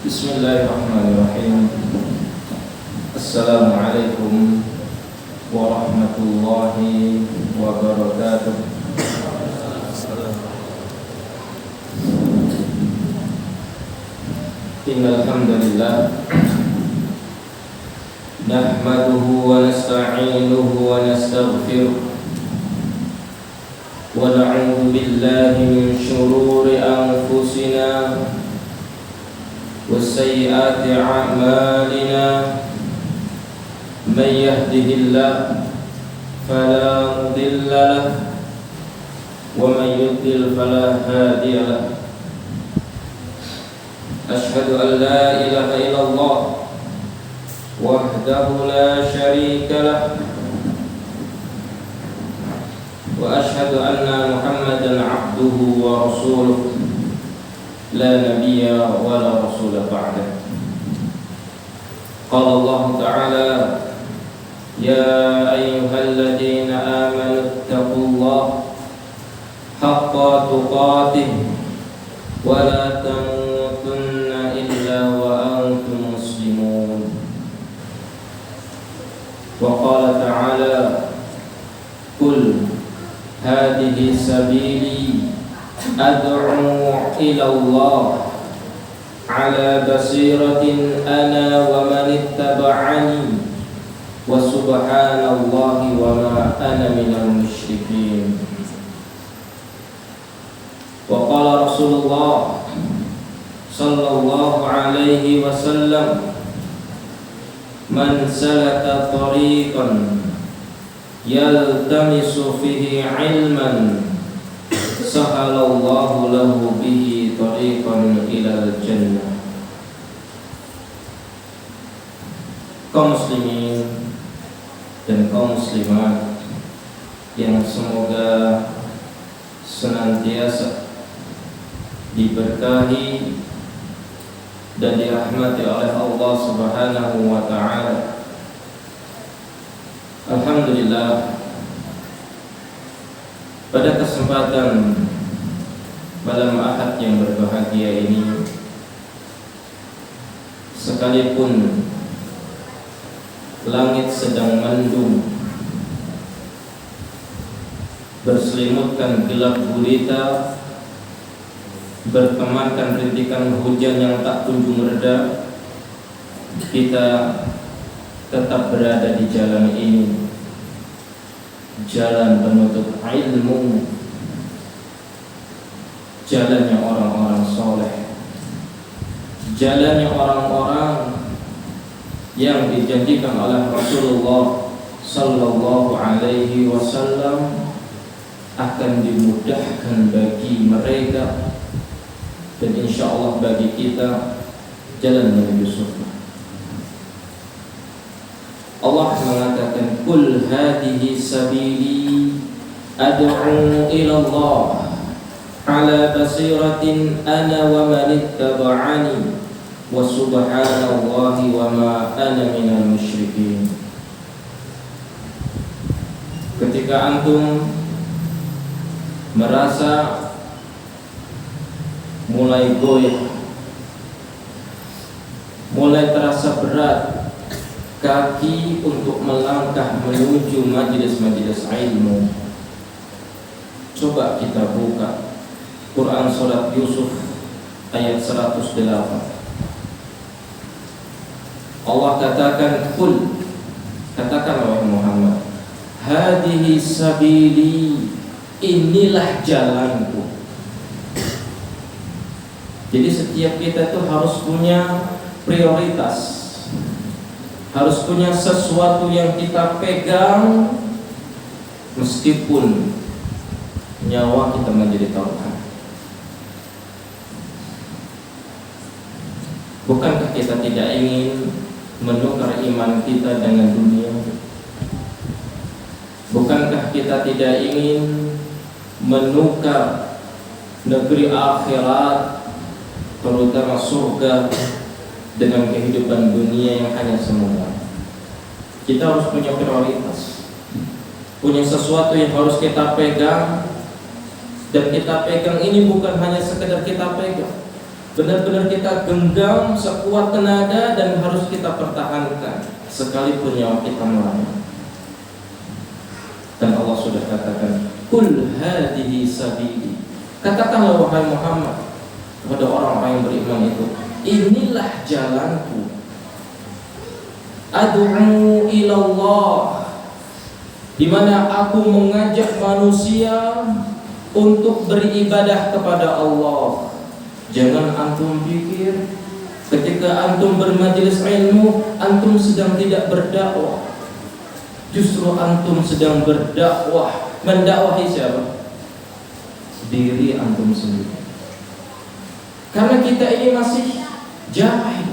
Bismillahirrahmanirrahim. Assalamualaikum warahmatullahi wabarakatuh. Innal hamdalillah nahmaduhu wa nasta'inuhu wa nastaghfiruh wa na'udzu billahi min shururi anfusina وسيئات أعمالنا من يهده الله فلا مضل له ومن يضلل فلا هادي له أشهد أن لا إله إلا الله وحده لا شريك له وأشهد أن محمدا عبده ورسوله لا نبي ولا رسول بعده. قال الله تعالى يا أيها الذين آمنوا اتقوا الله حق تقاته ولا تموتن إلا وأنتم مسلمون. وقال تعالى قل هذه سبيلي أدعو إلى الله على بصيرة أنا ومن اتبعني وسبحان الله وما أنا من المشركين. وقال رسول الله صلى الله عليه وسلم من سلك طريقا يلتمس فيه علما sahalallahu lahu bihi tariqan ilal jannah. Kaum muslimin dan kaum muslimat yang semoga senantiasa diberkahi dan dirahmati oleh Allah Subhanahu wa taala. Alhamdulillah, pada kesempatan malam Ahad yang berbahagia ini, sekalipun langit sedang mendung, berselimutkan gelap gulita, bertemankan rintikan hujan yang tak kunjung reda, kita tetap berada di jalan ini, jalan penuntut ilmu, jalannya orang-orang soleh, jalannya orang-orang yang dijanjikan oleh Rasulullah Sallallahu Alaihi Wasallam akan dimudahkan bagi mereka, dan insya Allah bagi kita jalan menuju surga. Allah mengatakan kul hadihi sabili ad'u ila Allah ala basiratin ana wa man ittaba'ani wa subhanallahi wa ma ana minal musyrikin. Ketika antum merasa mulai goyah, mulai terasa berat kaki untuk melangkah menuju majelis-majelis ilmu, coba kita buka Quran surat Yusuf ayat 108. Allah katakan kul, katakan wahai Muhammad, hadihi sabili, inilah jalanku. Jadi setiap kita tuh harus punya prioritas, harus punya sesuatu yang kita pegang meskipun nyawa kita menjadi taruhan. Bukankah kita tidak ingin menukar iman kita dengan dunia? Bukankah kita tidak ingin menukar negeri akhirat, terutama surga, dengan kehidupan dunia yang hanya sementara? Kita harus punya prioritas, punya sesuatu yang harus kita pegang. Dan kita pegang ini bukan hanya sekedar kita pegang, benar-benar kita genggam sekuat tenaga dan harus kita pertahankan sekalipun nyawa kita melayang. Dan Allah sudah katakan, "Qul hadhihi sabili." Katakanlah wahai Muhammad kepada orang-orang yang beriman itu, inilah jalanku. Ad'u ilallah, di mana aku mengajak manusia untuk beribadah kepada Allah. Jangan antum pikir ketika antum bermajelis ilmu, antum sedang tidak berdakwah. Justru antum sedang berdakwah. Mendakwahi siapa? Diri antum sendiri. Karena kita ini masih jahil,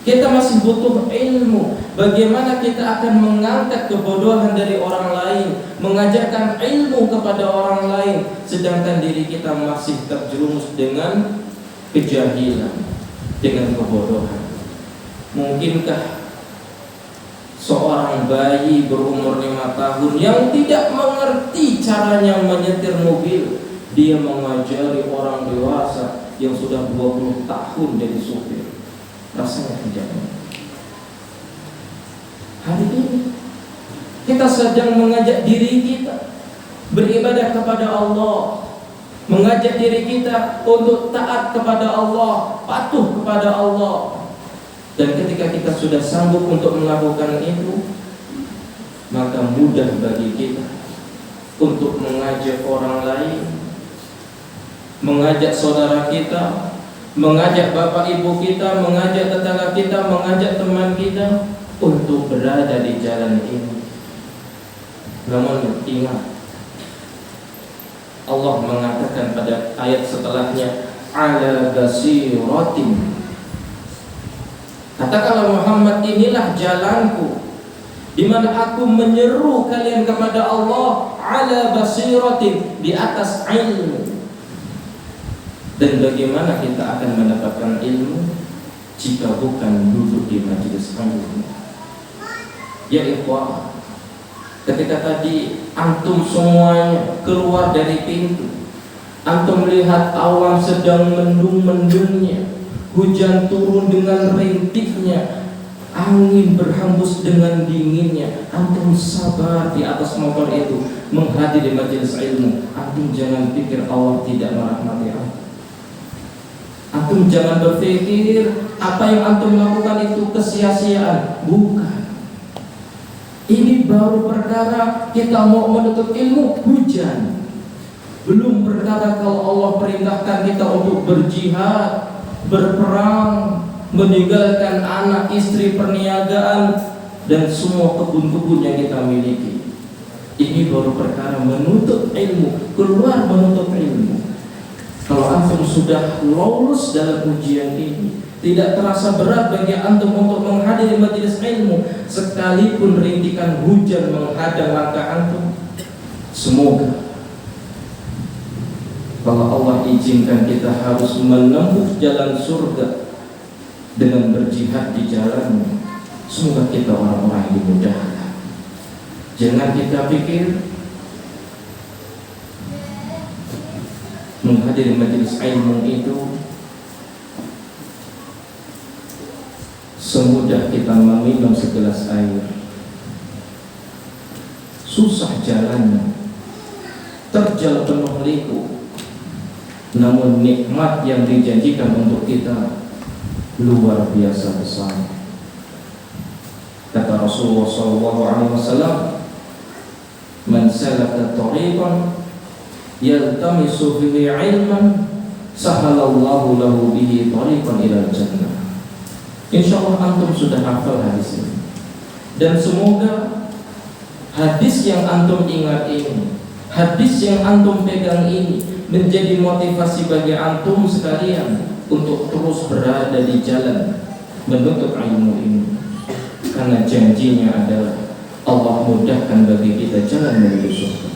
kita masih butuh ilmu. Bagaimana kita akan mengangkat kebodohan dari orang lain, mengajarkan ilmu kepada orang lain, sedangkan diri kita masih terjerumus dengan kejahilan, dengan kebodohan. Mungkinkah seorang bayi berumur 5 tahun yang tidak mengerti caranya menyetir mobil, dia mengajari orang dewasa yang sudah 20 tahun jadi supir? Rasanya tidak mungkin. Hari ini kita sedang mengajak diri kita beribadah kepada Allah, mengajak diri kita untuk taat kepada Allah, patuh kepada Allah. Dan ketika kita sudah sanggup untuk melakukan itu, maka mudah bagi kita untuk mengajak orang lain, mengajak saudara kita, mengajak bapak ibu kita, mengajak tetangga kita, mengajak teman kita untuk berada di jalan ini. Namun ingat, Allah mengatakan pada ayat setelahnya, ala basiratin. Katakanlah Muhammad, inilah jalanku, di mana aku menyeru kalian kepada Allah ala basiratin, di atas ilmu. Dan bagaimana kita akan mendapatkan ilmu jika bukan duduk di majelis ilmu? Ya ikhwah, ketika tadi antum semuanya keluar dari pintu, antum melihat awan sedang mendung-mendungnya, hujan turun dengan rintiknya, angin berhembus dengan dinginnya. Antum sabar di atas motor itu menghadiri majelis ilmu. Antum jangan pikir Allah tidak merahmati antum. Antum jangan berpikir apa yang antum lakukan itu kesia-siaan. Bukan. Ini baru perkara kita mau menuntut ilmu, hujan. Belum perkara kalau Allah perintahkan kita untuk berjihad, berperang, meninggalkan anak, istri, perniagaan, dan semua kebun-kebun yang kita miliki. Ini baru perkara menuntut ilmu, keluar menuntut ilmu. Kalau antum sudah lolos dalam ujian ini, tidak terasa berat bagi antum untuk menghadiri majelis ilmu, sekalipun rintikan hujan menghadang langkah antum. Semoga kalau Allah izinkan kita harus menempuh jalan surga dengan berjihad di jalannya, semoga kita orang-orang yang dimudahkan. Jangan kita pikir menghadiri majelis ilmu itu semudah kita meminum segelas air. Susah jalannya, terjal penuh liku. Namun nikmat yang dijanjikan untuk kita luar biasa besar. Kata Rasulullah SAW, "Man salaka tariqan yaltamisu fihi ilman, sahalallahu lahu bihi tariqan ila jannah." Insyaallah antum sudah hafal hadis ini. Dan semoga hadis yang antum ingat ini, hadis yang antum pegang ini menjadi motivasi bagi antum sekalian untuk terus berada di jalan menuntut ilmu ini. Karena janjinya adalah Allah mudahkan bagi kita jalan menuju surga.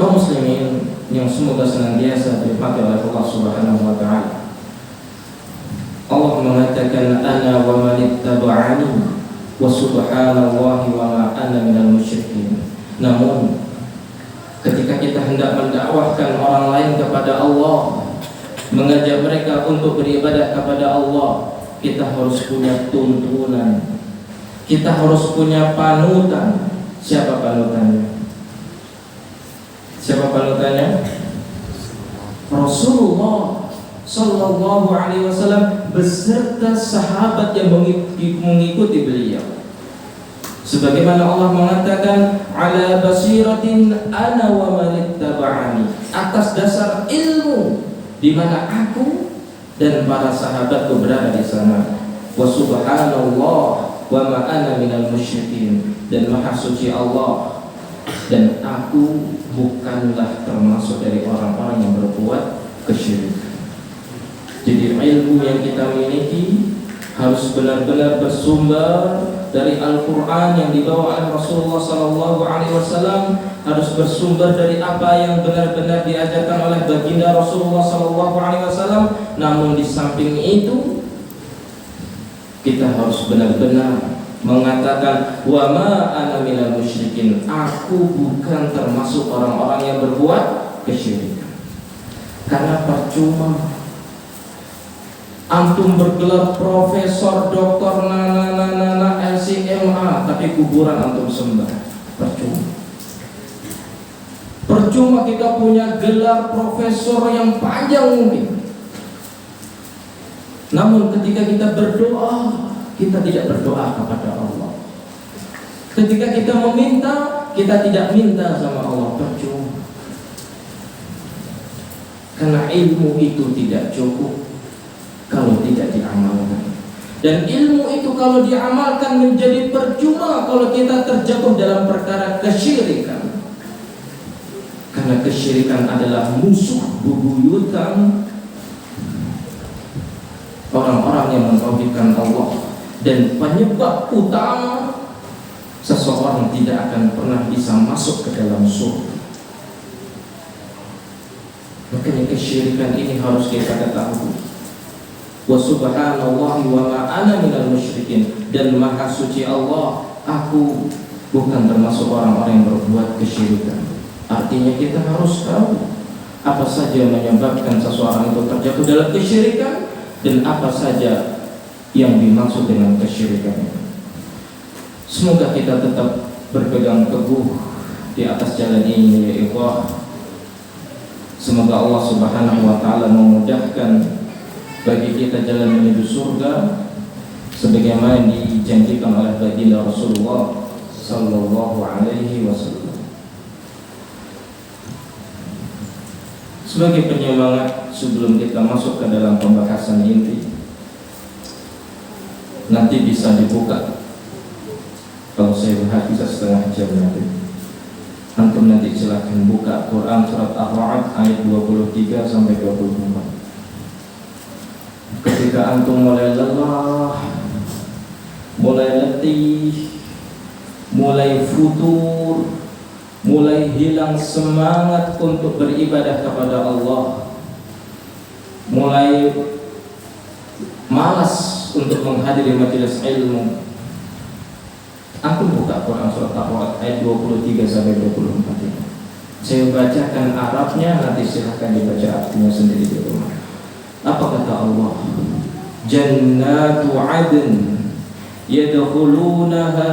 Kaum muslimin yang semoga senantiasa dirahmati oleh Allah Subhanahu wa taala. Allah mengatakan, ana wa man ittaba'ani wa subhanallahi wa ma ana minal musyrikin. Namun ketika kita hendak mendakwahkan orang lain kepada Allah, mengajak mereka untuk beribadah kepada Allah, kita harus punya tuntunan, kita harus punya panutan. Siapa panutannya? Siapa panutannya? Rasulullah Sallallahu Alaihi Wasallam beserta sahabat yang mengikuti beliau. Sebagaimana Allah mengatakan, ala basiratin ana wa man ittaba'ani, atas dasar ilmu di mana aku dan para sahabatku berada di sana. Wa subhanallah wa ma ana minal musyrikin, dan maha suci Allah dan aku bukanlah termasuk dari orang-orang yang berbuat kesyirikan. Jadi ilmu yang kita miliki harus benar-benar bersumber dari Al-Quran yang dibawa oleh Rasulullah SAW, harus bersumber dari apa yang benar-benar diajarkan oleh baginda Rasulullah SAW. Namun di samping itu kita harus benar-benar mengatakan wa ma ana minal musyrikin, aku bukan termasuk orang-orang yang berbuat kesyirikan. Karena percuma antum bergelar profesor, doktor, nana, LCMA, tapi kuburan antum sembah. Percuma kita punya gelar profesor yang panjang mungkin, namun ketika kita berdoa, kita tidak berdoa kepada Allah. Ketika kita meminta, kita tidak minta sama Allah. Percuma. Karena ilmu itu tidak cukup kalau tidak diamalkan. Dan ilmu itu kalau diamalkan menjadi percuma kalau kita terjatuh dalam perkara kesyirikan. Karena kesyirikan adalah musuh bebuyutan orang-orang yang mentauhidkan Allah, dan penyebab utama seseorang tidak akan pernah bisa masuk ke dalam surga. Makanya kesyirikan ini harus kita ketahui. Wa subhanallahi wa ma ana minal musyrikin, dan maha suci Allah, aku bukan termasuk orang-orang yang berbuat kesyirikan. Artinya kita harus tahu apa saja yang menyebabkan seseorang itu terjatuh dalam kesyirikan dan apa saja yang dimaksud dengan kesyirikan. Semoga kita tetap berpegang teguh di atas jalan ini, ya ikhwah. Semoga Allah Subhanahu wa taala memudahkan bagi kita jalan menuju surga sebagaimana dijanjikan oleh baginda Rasulullah sallallahu alaihi wasallam. Sebagai penyemangat sebelum kita masuk ke dalam pembahasan inti, nanti bisa dibuka, kalau saya bahas bisa setengah jam nanti. Antum nanti silakan buka Quran surat Ar-Ra'd ayat 23 sampai 24. Ketika antum mulai lelah, mulai letih, mulai futur, mulai hilang semangat untuk beribadah kepada Allah, mulai malas untuk menghadiri majelis ilmu, aku buka Quran surat Ar-Ra'd ayat 23 sampai 24 ini. Saya bacakan Arabnya, nanti silahkan dibaca artinya sendiri di rumah. Apa kata Allah? Jannatu adn yadkhulunaha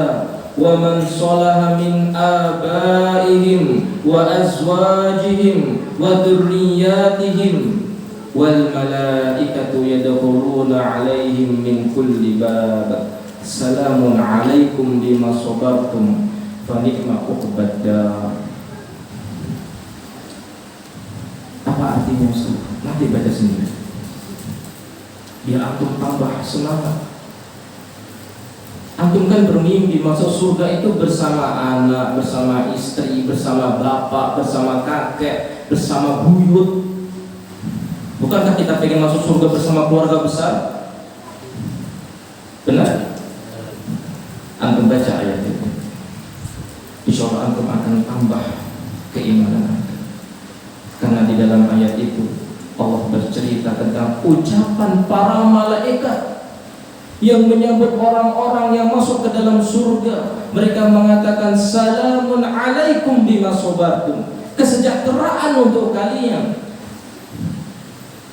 wa man salaha min abaihim wa azwajihim wa dhurriyyatihim wal malaikatu yadkhuluna alaihim min kulli bab. Salamun alaikum bima sabartum fa ni'ma uqbad dar. Apa artinya Ustaz? Nanti baca sendiri. Biar antum tambah semangat. Antum kan bermimpi masuk surga itu bersama anak, bersama istri, bersama bapak, bersama kakek, bersama buyut. Bukankah kita pengen masuk surga bersama keluarga besar? Benar? Antum baca ayat itu, insya Allah antum akan tambah keimanan antum. Karena di dalam ayat itu Allah bercerita tentang ucapan para malaikat yang menyambut orang-orang yang masuk ke dalam surga. Mereka mengatakan salamun alaikum bima sabartum, kesejahteraan untuk kalian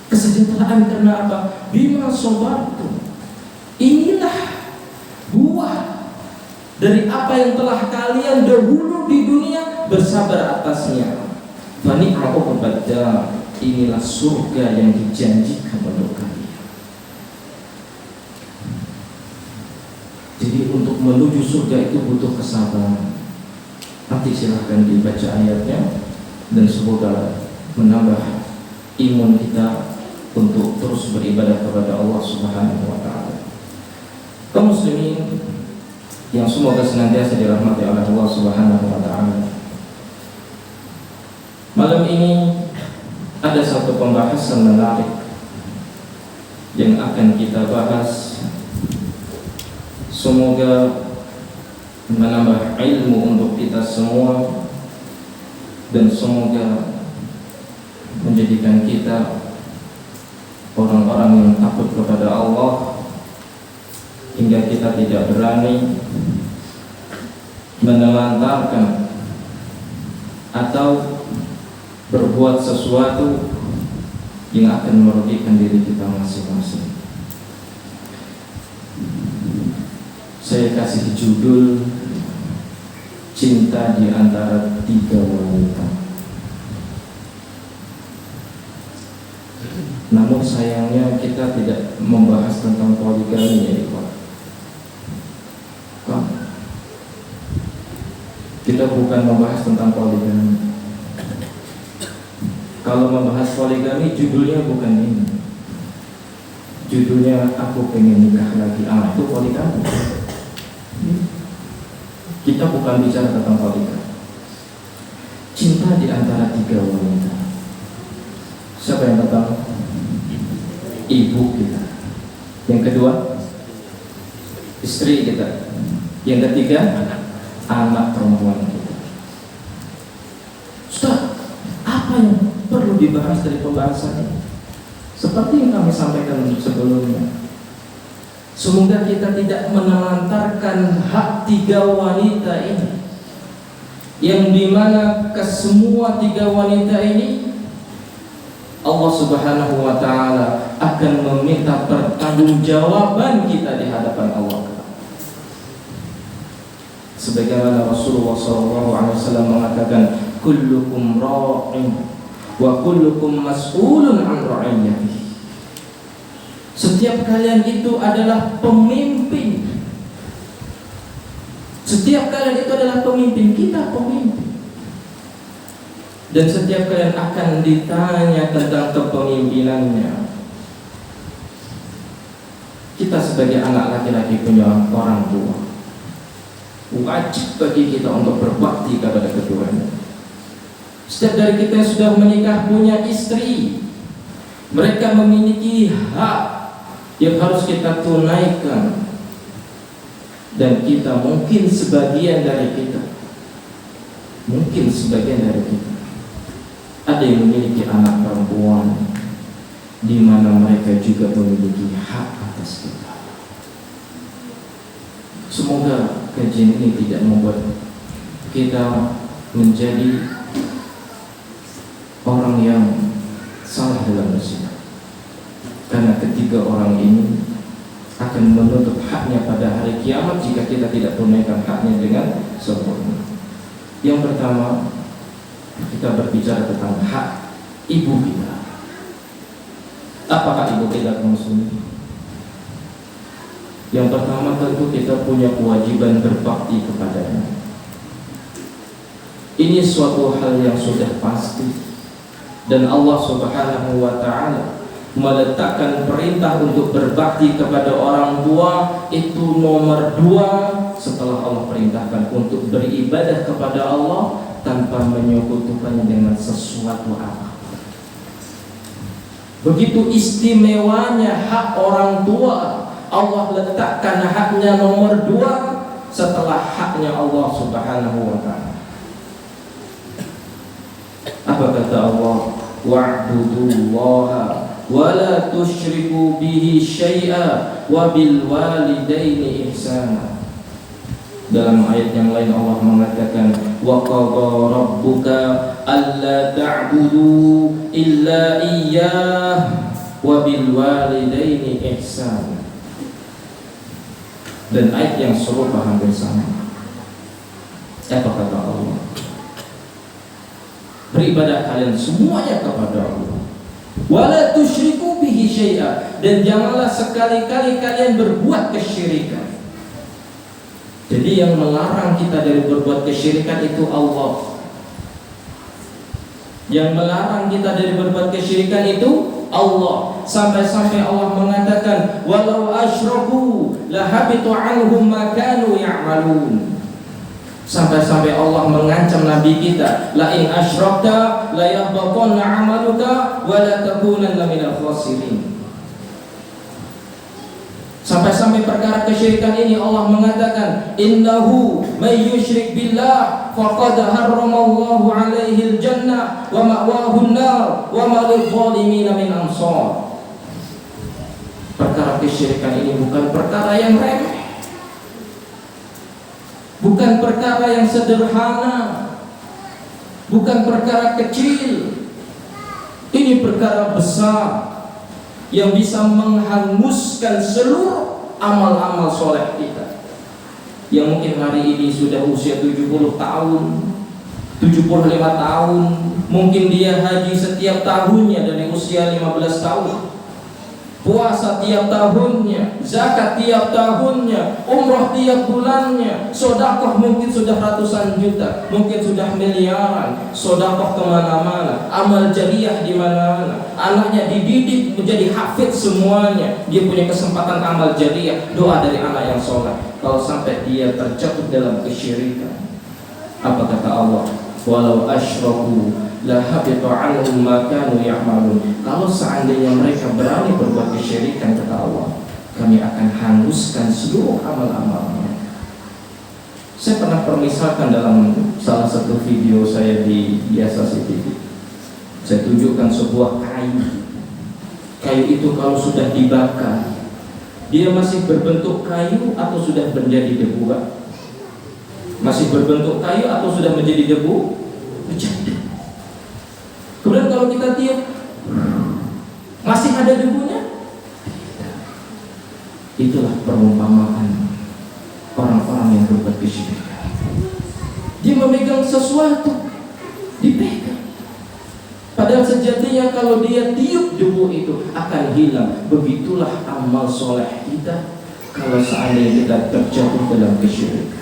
Kesejahteraan karena apa? Bima sabartum. Inilah buah dari apa yang telah kalian dahulu di dunia bersabar atasnya. Fa ni'ma uqbad dar. Inilah surga yang dijanjikan untuk kalian. Jadi untuk menuju surga itu butuh kesabaran. Nanti silahkan dibaca ayatnya, dan semoga menambah imun kita untuk terus beribadah kepada Allah Subhanahu wa taala. Kaum muslimin yang semoga senantiasa dirahmati oleh Allah Subhanahu wa taala. Malam ini ada satu pembahasan menarik yang akan kita bahas. Semoga menambah ilmu untuk kita semua, dan semoga menjadikan kita orang-orang yang takut kepada Allah, hingga kita tidak berani menelantarkan atau berbuat sesuatu yang akan merugikan diri kita masing-masing. Saya kasih judul Cinta di Antara Tiga Wanita. Namun sayangnya kita tidak membahas tentang poligami, ya ikhwan. Kita bukan membahas tentang poligami. Kalau membahas poligami judulnya bukan ini. Judulnya Aku Pengen Nikah Lagi. Itu poligami. Kita bukan bicara tentang poligami. Cinta di antara tiga wanita. Siapa yang pertama? Ibu kita. Yang kedua, istri kita. Yang ketiga, anak perempuan kita. Ustaz, apa yang perlu dibahas dari pembahasan ini? Seperti yang kami sampaikan sebelumnya, semoga kita tidak menelantarkan hak tiga wanita ini, yang dimana kesemua tiga wanita ini Allah Subhanahu wa taala akan meminta pertanggungjawaban kita di hadapan Allah. Sebagaimana Rasulullah SAW mengatakan, kullukum ra'in wa kullukum mas'ulun an ra'iyatihi. Setiap kalian itu adalah pemimpin. Setiap kalian itu adalah pemimpin. Kita pemimpin. Dan setiap kalian akan ditanya tentang kepemimpinannya. Kita sebagai anak laki-laki punya orang tua. Wajib bagi kita untuk berbakti kepada keduanya. Setiap dari kita yang sudah menikah punya istri, mereka memiliki hak yang harus kita tunaikan. Dan kita mungkin sebagian dari kita ada yang memiliki anak perempuan, di mana mereka juga memiliki hak atas kita. Semoga kajian ini tidak membuat kita menjadi orang yang salah dalam bersikap, karena ketiga orang ini akan menuntut haknya pada hari kiamat jika kita tidak tunaikan haknya dengan sempurna. Yang pertama, kita berbicara tentang hak ibu kita. Apakah ibu kita muslim? Yang pertama, tentu kita punya kewajiban berbakti kepadanya. Ini suatu hal yang sudah pasti, dan Allah Subhanahu wa ta'ala meletakkan perintah untuk berbakti kepada orang tua itu nomor 2 setelah Allah perintahkan untuk beribadah kepada Allah tanpa menyekutukannya dengan sesuatu apa. Begitu istimewanya hak orang tua, Allah letakkan haknya nomor 2 setelah haknya Allah Subhanahu wa ta'ala. Apa kata Allah? Wa'budullaha wa la tusyriku bihi syai'a wa bil walidaini ihsana. Dalam ayat yang lain Allah mengatakan, wa qadha rabbuka alla ta'budu illa iyyah wa bil walidaini ihsan. Dan ayat yang serupa hampir sama. Apa kata Allah? Beribadah kalian semuanya kepada Allah. Wala tusyriku bihi syai'a, dan janganlah sekali-kali kalian berbuat kesyirikan. Jadi yang melarang kita dari berbuat kesyirikan itu Allah. Yang melarang kita dari berbuat kesyirikan itu Allah. Sampai-sampai Allah mengatakan, walau asyraku lahabitu anhum ma kanu ya'malun. Sampai-sampai Allah mengancam Nabi kita, la in asyrakta la yahbatanna 'amaluka wa la takunanna minal khasirin. Sampai-sampai perkara kesyirikan ini Allah mengatakan, innahu may yusyrik billah faqad harramallahu 'alaihi al-jannah wa ma'wahu an-nar wa ma lidh-dhalimin min ansar. Perkara kesyirikan ini bukan perkara yang remeh, bukan perkara yang sederhana, bukan perkara kecil. Ini perkara besar yang bisa menghanguskan seluruh amal-amal soleh kita. Yang mungkin hari ini sudah usia 70 tahun, 75 tahun, mungkin dia haji setiap tahunnya dari usia 15 tahun, puasa tiap tahunnya, zakat tiap tahunnya, umroh tiap bulannya, sedekah mungkin sudah ratusan juta, mungkin sudah miliaran, sedekah kemana-mana, amal jariah di mana-mana, anaknya dididik menjadi hafid semuanya, dia punya kesempatan amal jariah, doa dari anak yang soleh. Kalau sampai dia terjatuh dalam kesyirikan, apa kata Allah? Walau asyraku lahabitu anhum ma kanu ya'malun. Kalau seandainya mereka berani berbuat kesyirikan, kata Allah, kami akan hanguskan seluruh amal-amalnya. Saya pernah permisalkan dalam salah satu video saya di Biasa TV. Saya tunjukkan sebuah kayu. Kayu itu kalau sudah dibakar, dia masih berbentuk kayu atau sudah menjadi debu? Masih berbentuk kayu atau sudah menjadi debu? Menjadi. Kemudian kalau kita tiup, masih ada debunya? Itulah perumpamaan orang-orang yang berbuat kesyirikan. Dia memegang sesuatu, dipegang. Padahal sejatinya kalau dia tiup debu itu akan hilang. Begitulah amal soleh kita kalau seandainya kita terjatuh dalam kesyirikan.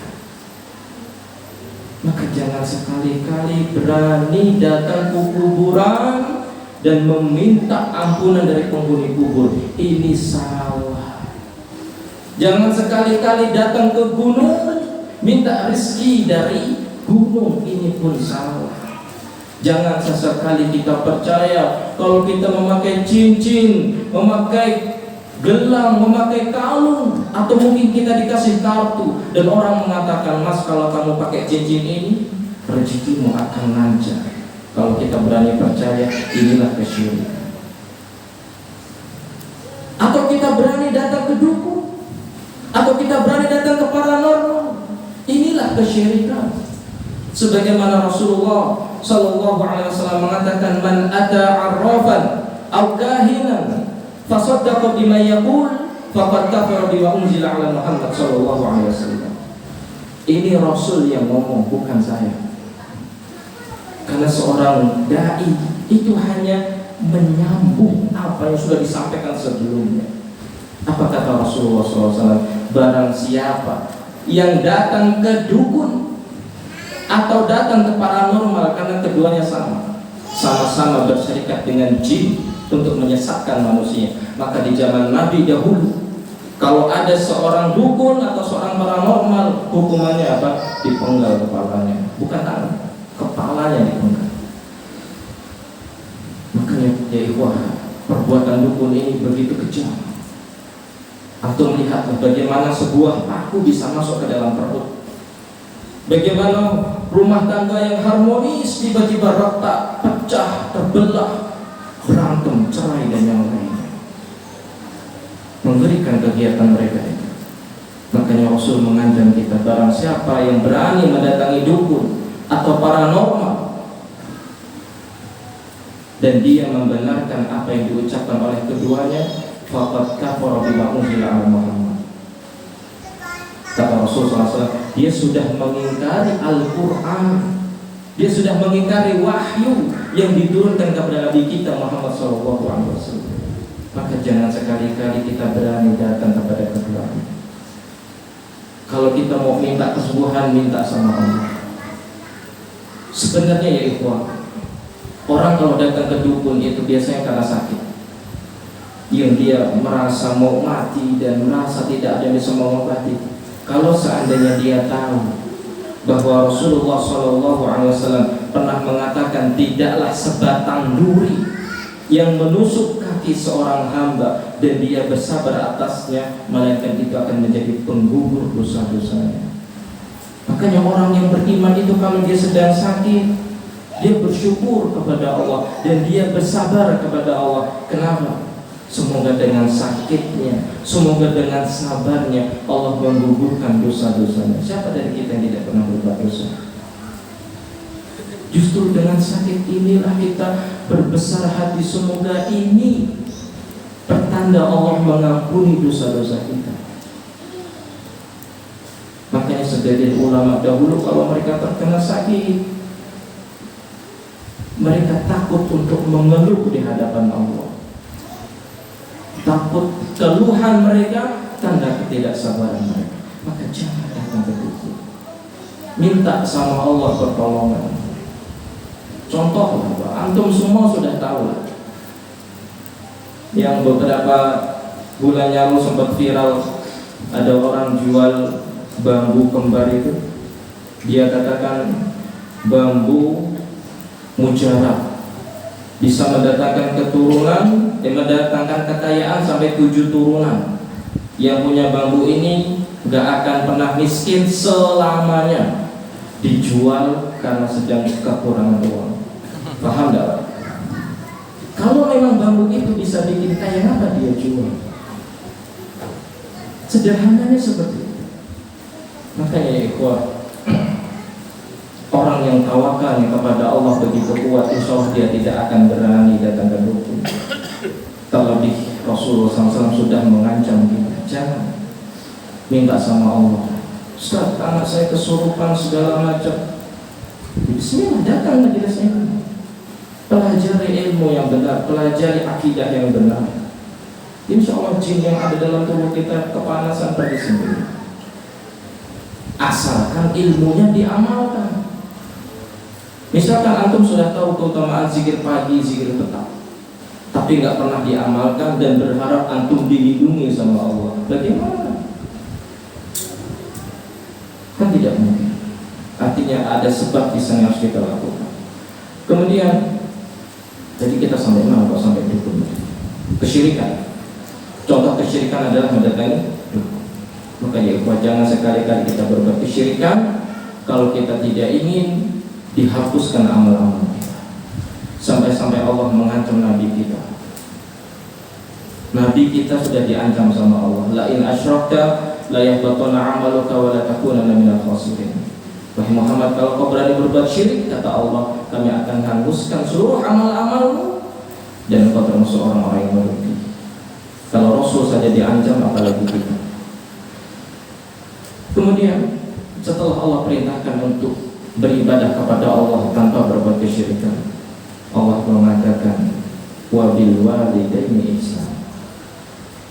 Maka jangan sekali-kali berani datang ke kuburan dan meminta ampunan dari penghuni kubur. Ini salah. Jangan sekali-kali datang ke gunung minta rezeki dari gunung. Ini pun salah. Jangan sesekali kita percaya kalau kita memakai cincin, memakai gelang, memakai kalung, atau mungkin kita dikasih kartu dan orang mengatakan, mas kalau kamu pakai cincin ini rezekimu akan lancar. Kalau kita berani percaya, inilah kesyirikan. Atau kita berani datang ke dukun, atau kita berani datang ke paranormal, inilah kesyirikan. Sebagaimana Rasulullah sallallahu alaihi wasallam mengatakan, man ata arrafan aw kahinan fasaddaqa bima yaqul faqad kafara bima unzila ala Muhammad sallallahu alaihi wasallam. Ini Rasul yang ngomong, bukan saya. Karena seorang dai itu hanya menyambung apa yang sudah disampaikan sebelumnya. Apa kata Rasulullah SAW? Barang siapa yang datang ke dukun atau datang ke paranormal, karena keduanya sama-sama berserikat dengan jin untuk menyesatkan manusia. Maka di zaman Nabi dahulu, kalau ada seorang dukun atau seorang paranormal, hukumannya apa? Dipenggal kepalanya, bukan tangan, kepalanya dipenggal. Makanya ya ikhwah, perbuatan dukun ini begitu kejam. Atau melihat bagaimana sebuah paku bisa masuk ke dalam perut, bagaimana rumah tangga yang harmonis tiba-tiba retak, pecah, terbelah, berantem, cerai dan yang lainnya. Mengerikan kegiatan mereka itu. Makanya Rasul mengancam kita, barang siapa yang berani mendatangi dukun atau paranormal, dan dia membenarkan apa yang diucapkan oleh keduanya, faqad kafara bima unzila ala Muhammad. Kata Rasulullah SAW, dia sudah mengingkari Al-Quran, dia sudah mengingkari wahyu yang diturunkan kepada Nabi kita Muhammad SAW. Maka jangan sekali-kali kita berani datang kepada keduanya. Kalau kita mau minta kesembuhan, minta sama Allah. Sebenarnya ya ikhwan, orang kalau datang ke dukun itu biasanya karena sakit, yang dia merasa mau mati dan merasa tidak ada yang bisa mengobati. Kalau seandainya dia tahu bahwa Rasulullah SAW pernah mengatakan tidaklah sebatang duri yang menusuk kaki seorang hamba dan dia bersabar atasnya, melainkan itu akan menjadi penggugur dosa-dosanya. Makanya orang yang beriman itu kalau dia sedang sakit, dia bersyukur kepada Allah dan dia bersabar kepada Allah. Kenapa? Semoga dengan sakitnya, semoga dengan sabarnya Allah menggugurkan dosa-dosanya. Siapa dari kita yang tidak pernah berbuat dosa? Justru dengan sakit inilah kita berbesar hati, semoga ini pertanda Allah mengampuni dosa-dosa kita. Makanya sebagian ulama dahulu kalau mereka terkena sakit, mereka takut untuk mengeluh di hadapan Allah. Takut keluhan mereka tanda ketidaksabaran mereka. Maka jangan datang ke dukun. Minta sama Allah pertolongan. Contoh, antum semua sudah tahu lah, yang beberapa bulan lalu sempat viral, ada orang jual bambu kembar itu. Dia katakan bambu mujarab bisa mendatangkan keturunan, mendatangkan kekayaan sampai 7 turunan. Yang punya bambu ini gak akan pernah miskin selamanya. Dijual karena sedang kekurangan uang. Paham gak? Kalau memang bambu itu bisa bikin kaya, kenapa dia jual? Sederhananya seperti itu. Makanya ikhwah, orang yang tawakal kepada Allah begitu kuat, insya Allah dia tidak akan berani datang ke dukun. Terlebih Rasulullah SAW sudah mengancam kita, jangan minta sama Allah, Ustaz, anak saya kesurupan segala macam. Bismillah, datang majelisnya, pelajari ilmu yang benar, pelajari akidah yang benar. Insya Allah jin yang ada dalam tubuh kita kepanasan pergi sendiri, asalkan ilmunya diamalkan. Misalkan antum sudah tahu keutamaan zikir pagi, zikir petang, tapi nggak pernah diamalkan dan berharap antum dilindungi sama Allah, bagaimana? Kan tidak mungkin. Artinya ada sebab kisah yang harus kita lakukan. Kemudian, jadi kita sampai mana kok sampai dukun? Kesyirikan. Contoh kesyirikan adalah mendatangi dukun. Maka ya, jangan sekali-kali kita berbuat kesyirikan kalau kita tidak ingin dihapuskan amal-amal kita. Sampai-sampai Allah mengancam Nabi kita. Nabi kita sudah diancam sama Allah. La in asyrakta la yahbatuna 'amaluka wa la takunanna minal khasirin. Wahai Muhammad, kalau kau berani berbuat syirik, kata Allah, kami akan hanguskan seluruh amal-amalmu dan kau termasuk orang-orang yang merugi. Kalau Rasul saja diancam, apalagi kita. Kemudian setelah Allah perintahkan untuk beribadah kepada Allah tanpa berbuat kesyirikan, Allah mengatakan wabil walidaini ihsan,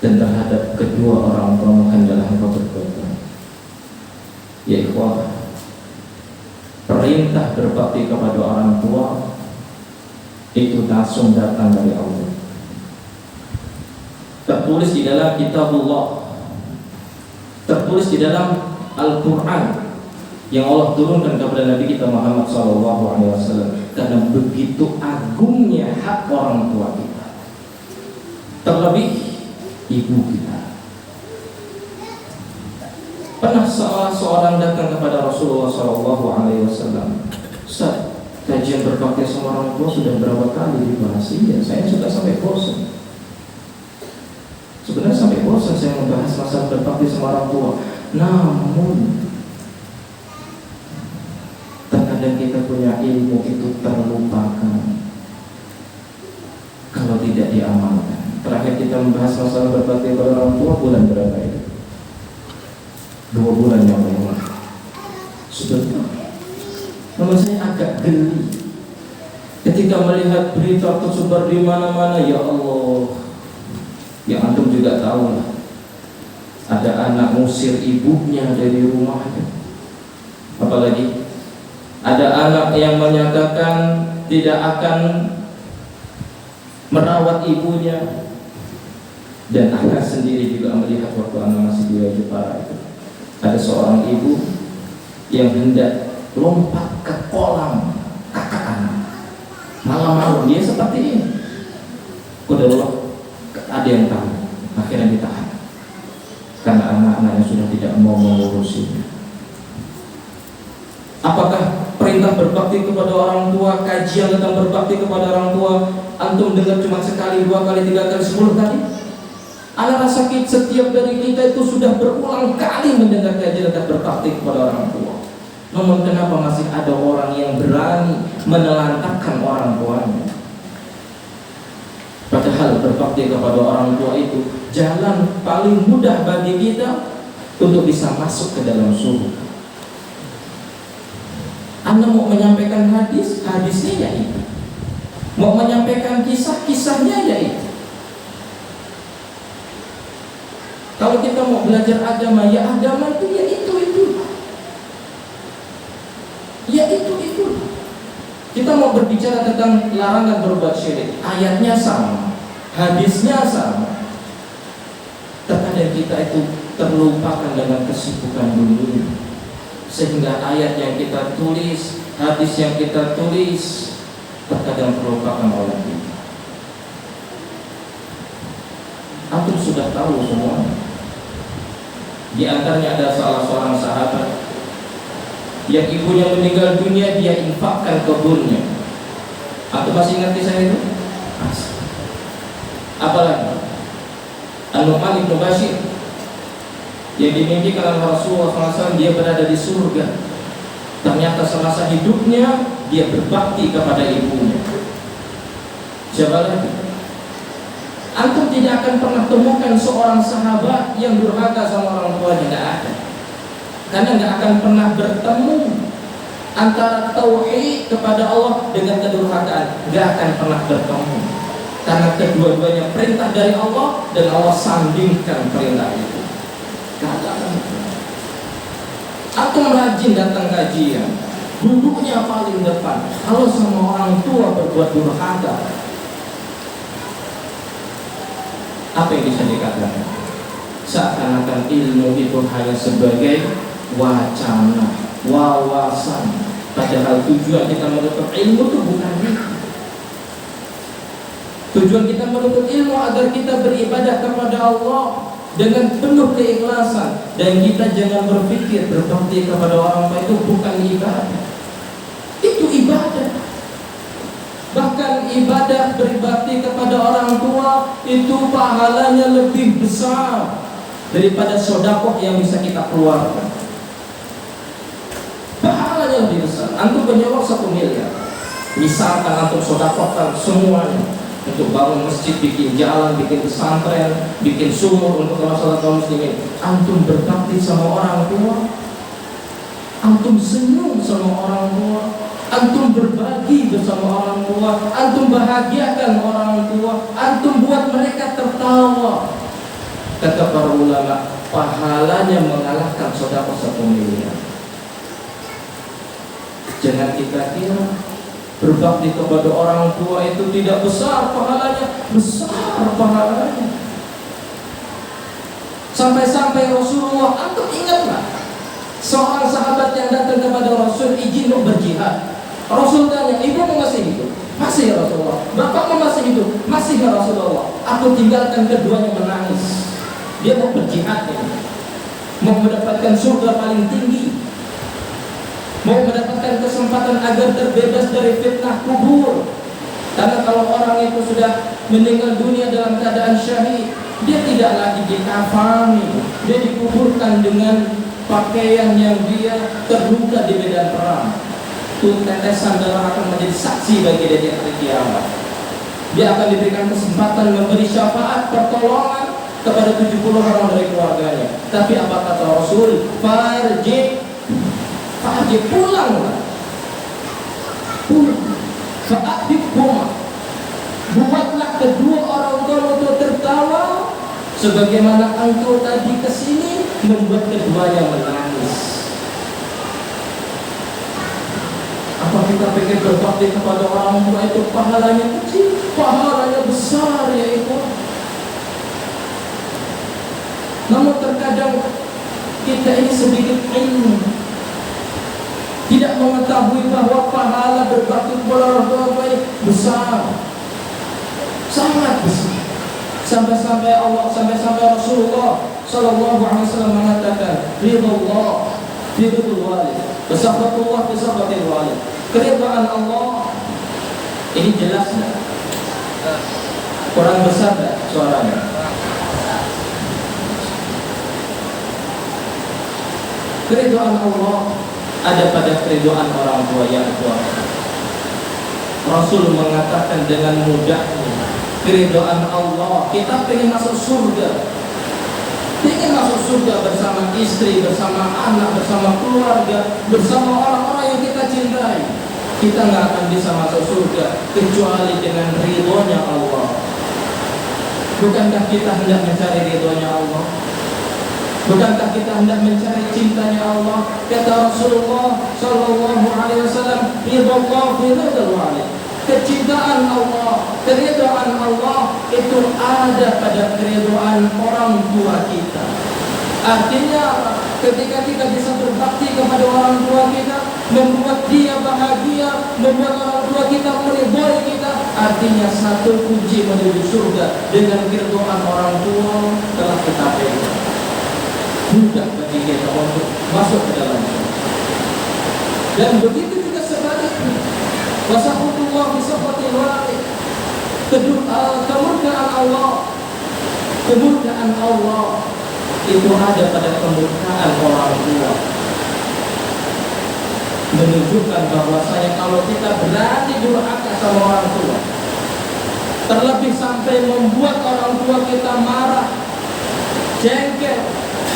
dan terhadap kedua orang tua hendaklah engkau berbuat baik. Ya ikhwah, perintah berbakti kepada orang tua itu langsung datang dari Allah. Tertulis di dalam kitabullah, tertulis di dalam Al-Quran yang Allah turunkan kepada Nabi kita Muhammad SAW, karena begitu agungnya hak orang tua kita, terlebih ibu kita. Pernah salah seorang datang kepada Rasulullah SAW, Ustaz, kajian berbakti sama orang tua sudah berapa kali dibahas? Ya, saya sudah sampai bosan. Sebenarnya sampai bosan saya membahas masalah berbakti sama orang tua. Namun terkadang kita punya ilmu itu terlupakan. membahas masalah berbakti kepada orang tua bulan berapa itu? 2 bulan yang lalu. Sebentar. Namun saya agak geli ketika melihat berita tersebar di mana-mana. Ya Allah, yang antum juga tahu lah, ada anak ngusir ibunya dari rumahnya. Apalagi ada anak yang menyatakan tidak akan merawat ibunya. Dan anak sendiri juga melihat waktu anak masih di Jepara itu, ada seorang ibu yang hendak lompat ke kolam kakak anak. Malam-malam dia seperti ini. Qadarullah, ada yang tahu, akhirnya ditahan karena anak-anaknya sudah tidak mau mengurusinya. Apakah perintah berbakti kepada orang tua, kajian tentang berbakti kepada orang tua, antum dengar cuma sekali, 2 kali, 3 kali, 10 kali? Anak sakit, setiap dari kita itu sudah berulang kali mendengar kajian tentang berbakti kepada orang tua. Namun kenapa masih ada orang yang berani menelantarkan orang tuanya? Padahal berbakti kepada orang tua itu jalan paling mudah bagi kita untuk bisa masuk ke dalam surga. Anda mau menyampaikan hadis, hadisnya ya itu. Mau menyampaikan kisah, kisahnya ya itu. Kalau kita mau belajar agama, ya agama itu ya itu. Ya itu. Kita mau berbicara tentang larangan berbuat syirik, ayatnya sama, hadisnya sama. Terkadang kita itu terlupakan dengan kesibukan dunia, sehingga ayat yang kita tulis, hadis yang kita tulis terkadang terlupakan oleh kita. Antum sudah tahu semua. Di antaranya ada salah seorang sahabat yang ibunya meninggal dunia, dia infakkan kebunnya. Antum masih ingat kisah itu? Masih. Apalagi An-Nu'man bin Bashir yang dimimpikan oleh Rasulullah SAW, dia berada di surga. Ternyata semasa hidupnya dia berbakti kepada ibunya. Siapa lagi? Antum tidak akan pernah temukan seorang sahabat yang durhaka sama orang tuanya, tidak ada. Karena tidak akan pernah bertemu antara tauhid kepada Allah dengan kedurhakaan, tidak akan pernah bertemu. Karena kedua-duanya perintah dari Allah dan Allah sandingkan perintah itu. Antum rajin datang kajian, duduknya paling depan. Kalau sama orang tua berbuat durhaka, apa yang bisa dikatakan? Seakan-akan ilmu itu hanya sebagai wacana, wawasan. Padahal tujuan kita menuntut ilmu itu bukan itu. Tujuan kita menuntut ilmu agar kita beribadah kepada Allah dengan penuh keikhlasan. Dan kita jangan berpikir berbakti kepada orang tua itu bukan ibadah. Itu ibadah. Bahkan ibadah berbakti kepada orang tua itu pahalanya lebih besar daripada sedekah yang bisa kita keluarkan. Pahalanya lebih besar. Antum punya uang 1 miliar, misalkan antum sedekahkan semuanya untuk bangun masjid, bikin jalan, bikin pesantren, bikin sumur untuk masalah kaum muslimin. Antum berbakti sama orang tua, antum senyum sama orang tua, antum berbagi bersama orang tua, antum bahagiakan orang tua, antum buat mereka tertawa. Kata para ulama, pahalanya mengalahkan sedekah 1 miliar. Jangan kita kira berbakti kepada orang tua itu tidak besar pahalanya. Besar pahalanya. Sampai-sampai Rasulullah, antum ingatlah, seorang sahabat yang datang kepada Rasul izin untuk berjihad. Rasul tanya, ibumu masih hidup? Masih ya Rasulullah. Bapakmu masih hidup? Masih ya Rasulullah. Aku tinggalkan keduanya menangis. Dia mau berjihad ini, mau mendapatkan surga paling tinggi, mau mendapatkan kesempatan agar terbebas dari fitnah kubur. Karena kalau orang itu sudah meninggal dunia dalam keadaan syahid, dia tidak lagi dikafani, dia dikuburkan dengan pakaian yang dia terluka di medan perang. Tetesan darah akan menjadi saksi bagi dia di hari kiamat. Dia akan diberikan kesempatan memberi syafaat pertolongan kepada 70 orang dari keluarganya. Tapi apa kata Rasul? Farji, pulanglah. Pulang. Fa'adib huma. Buatlah kedua orang tua itu tertawa, sebagaimana engkau tadi kesini membuat keduanya menangis. Apa kita pikir berbakti kepada orang tua itu pahalanya kecil? Pahalanya besar ya itu. Namun terkadang kita ini sedikit ilmu, tidak mengetahui bahwa pahala berbakti kepada orang tua ini besar, sangat besar. Sampai-sampai Rasulullah Sallallahu Alaihi Wasallam mengatakan, ridullah ridul walid, besafatullah besafatil walid. Keridhaan Allah ini jelas nggak? Kurang besar nggak suaranya? Keridhaan Allah ada pada keridhaan orang tua yang tua. Rasul mengatakan dengan mudahnya, keridhaan Allah, kita pengen masuk surga, ingin masuk surga bersama istri, bersama anak, bersama keluarga, bersama orang-orang yang kita cintai. Kita nggak akan bisa masuk surga kecuali dengan ridhonya Allah. Bukankah kita hendak mencari ridhonya Allah? Bukankah kita hendak mencari cintanya Allah? Kata Rasulullah Sallallahu Alaihi Wasallam, ridullah fi ridul walid. Kecintaan Allah, keridhaan Allah itu ada pada keridhaan orang tua kita. Artinya ketika kita bisa berbakti kepada orang tua kita, membuat dia bahagia, membuat orang tua kita meridhai kita, artinya satu kunci menuju surga dengan keridhaan orang tua telah kita pegang. Mudah bagi kita untuk masuk ke dalam surga. Dan begitu juga sebaliknya. Wasahutullah bisafatil walid. Kemurkaan Allah itu ada pada kemurkaan orang tua, menunjukkan bahwasanya kalau kita berani durhaka sama orang tua, terlebih sampai membuat orang tua kita marah, jengkel,